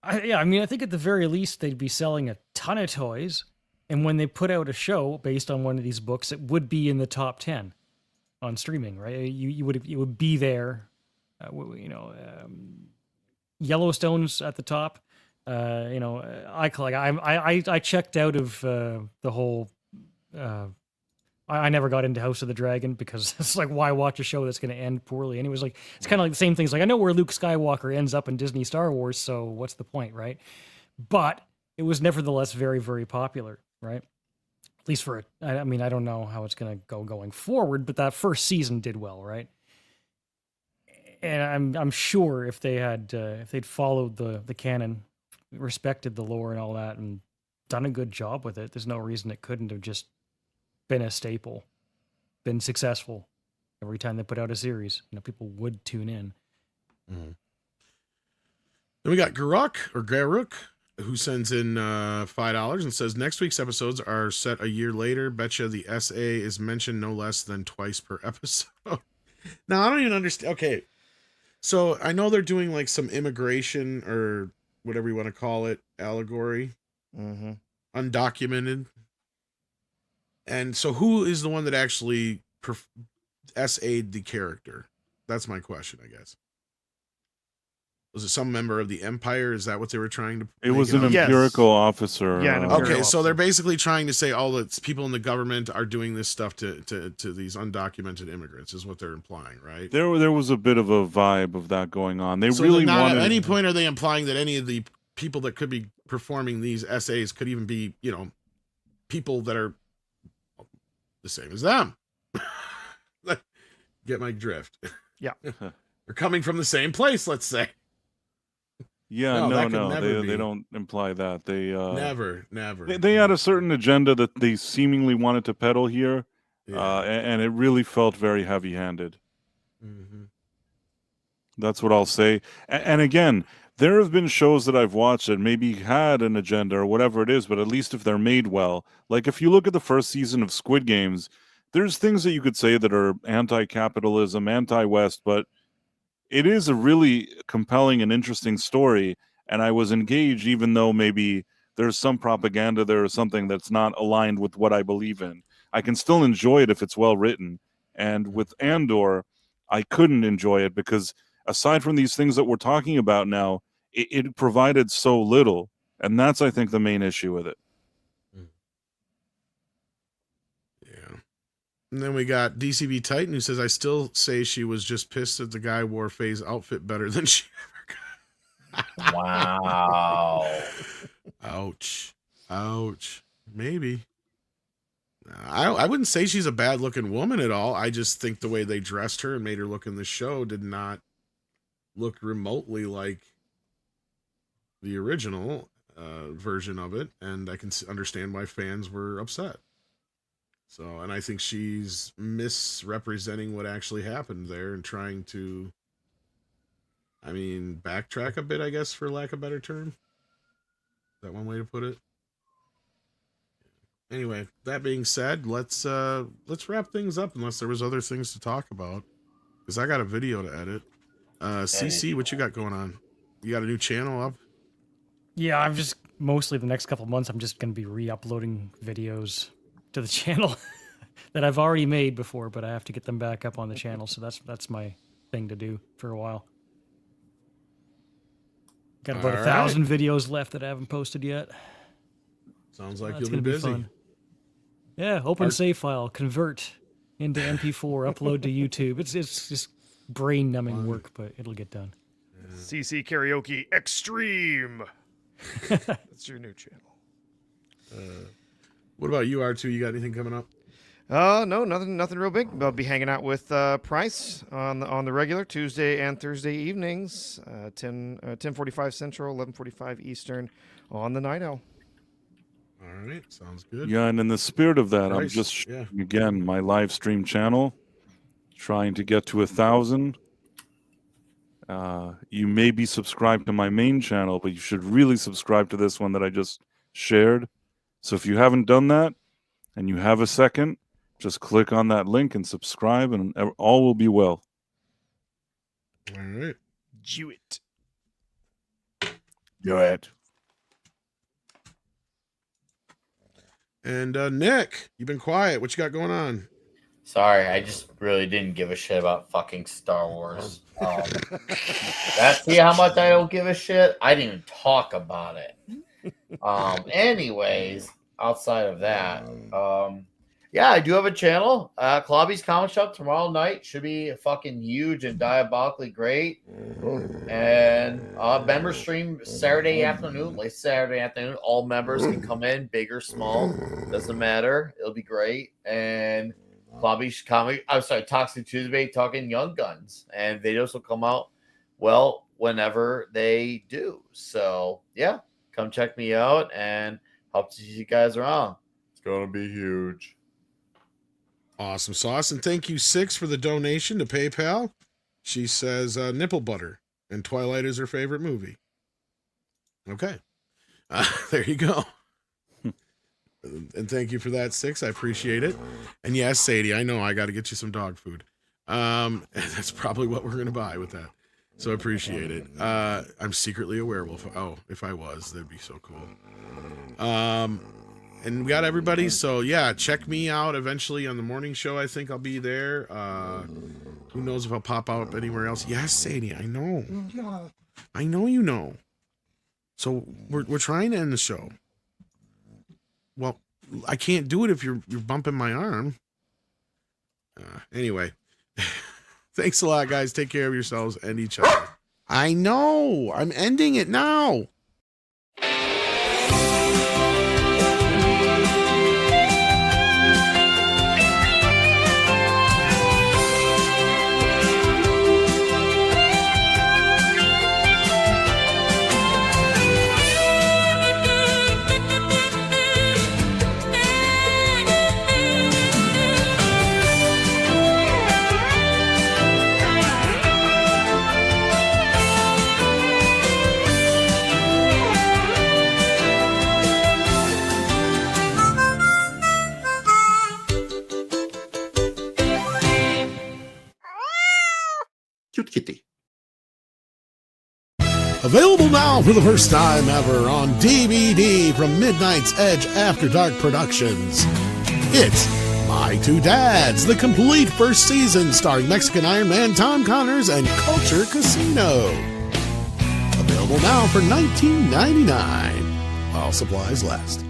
I mean, I think at the very least they'd be selling a ton of toys, and when they put out a show based on one of these books, it would be in the top 10 on streaming, right? You would be there. Yellowstone's at the top. I checked out of the whole. I never got into House of the Dragon because it's like, why watch a show that's going to end poorly? And it was like, it's kind of like the same things. Like, I know where Luke Skywalker ends up in Disney Star Wars, so what's the point, right? But it was nevertheless very, very popular, right? At least for it. I mean, I don't know how it's going to go going forward, but that first season did well, right? And I'm sure if they'd followed the canon, respected the lore and all that, and done a good job with it, there's no reason it couldn't have just been a staple, been successful every time they put out a series. People would tune in. Mm-hmm. Then we got Garuk, who sends in $5 and says next week's episodes are set a year later. Betcha the SA is mentioned no less than twice per episode. Now I don't even understand. Okay, so I know they're doing like some immigration or whatever you want to call it allegory, undocumented. And so who is the one that actually SA'd the character? That's my question, I guess. Was it some member of the Empire? Is that what they were trying to... It was an Imperial officer. Yeah, an Imperial okay, so officer. they're basically trying to say all the people in the government are doing this stuff to these undocumented immigrants, is what they're implying, right? There was a bit of a vibe of that going on. They so really not wanted... at any point are they implying that any of the people that could be performing these SAs could even be, people that are the same as them. Get my drift. Yeah. They're coming from the same place, let's say. Yeah, no, they don't imply that. They never. They had a certain agenda that they seemingly wanted to peddle here, and it really felt very heavy-handed. Mm-hmm. That's what I'll say. And again, there have been shows that I've watched that maybe had an agenda or whatever it is, but at least if they're made well, like if you look at the first season of Squid Games, there's things that you could say that are anti-capitalism, anti-West, but it is a really compelling and interesting story, and I was engaged even though maybe there's some propaganda there or something that's not aligned with what I believe in. I can still enjoy it if it's well written. And with Andor, I couldn't enjoy it because aside from these things that we're talking about now, it provided so little. And that's, I think, the main issue with it. Yeah. And then we got DCB Titan who says, I still say she was just pissed that the guy wore Faye's outfit better than she ever got. Wow. Ouch. Ouch. Maybe. I wouldn't say she's a bad looking woman at all. I just think the way they dressed her and made her look in the show did not look remotely like the original version of it. And I can understand why fans were upset. So, and I think she's misrepresenting what actually happened there and trying to, I mean, backtrack a bit, I guess, for lack of a better term. Is that one way to put it? Anyway, that being said, let's wrap things up unless there was other things to talk about. Because I got a video to edit. CC, what you got going on? You got a new channel up? Yeah, I'm just mostly the next couple of months I'm just gonna be re-uploading videos to the channel that I've already made before, but I have to get them back up on the channel, so that's my thing to do for a while. Got about 1,000 videos left that I haven't posted yet. Sounds like you'll be busy. Fun. Yeah, open save file, convert into MP4, upload to YouTube. It's just brain numbing work, but it'll get done. Yeah. CC Karaoke Extreme. That's your new channel. What about you, R2? You got anything coming up? No, nothing real big. I'll be hanging out with Price on the regular Tuesday and Thursday evenings, 10:45 Central, 11:45 Eastern on the Night Owl. All right, sounds good. Yeah, and in the spirit of that, Price, I'm just sharing again my live stream channel, trying to get to 1,000. You may be subscribed to my main channel, but you should really subscribe to this one that I just shared. So if you haven't done that and you have a second, just click on that link and subscribe, and all will be well. All right. Do it. Do it. And Nick, you've been quiet. What you got going on? Sorry, I just really didn't give a shit about fucking Star Wars. See how much I don't give a shit? I didn't even talk about it. Anyways, outside of that, yeah, I do have a channel. Klobby's Comic Shop tomorrow night should be fucking huge and diabolically great. And member stream Saturday afternoon, late Saturday afternoon. All members can come in, big or small, doesn't matter. It'll be great. And Klobby's Toxic Tuesday talking Young Guns, and videos will come out whenever they do. So yeah, come check me out and hope to see you guys around. It's gonna be huge. Awesome sauce. And thank you, Six, for the donation to PayPal. She says nipple butter and Twilight is her favorite movie. Okay. There you go. And thank you for that, Six. I appreciate it. And yes, Sadie, I know I got to get you some dog food. That's probably what we're going to buy with that. So appreciate it. I'm secretly a werewolf. Oh, if I was, that'd be so cool. And we got everybody, so yeah, check me out eventually on the morning show. I think I'll be there. Who knows if I'll pop out anywhere else? Yes, Sadie, I know. I know you know. So we're trying to end the show. Well, I can't do it if you're bumping my arm. Anyway, thanks a lot, guys. Take care of yourselves and each other. I know. I'm ending it now. Cute kitty. Available now for the first time ever on DVD from Midnight's Edge After Dark Productions. It's My Two Dads, the complete first season starring Mexican Iron Man Tom Connors and Culture Casino. Available now for $19.99 while supplies last.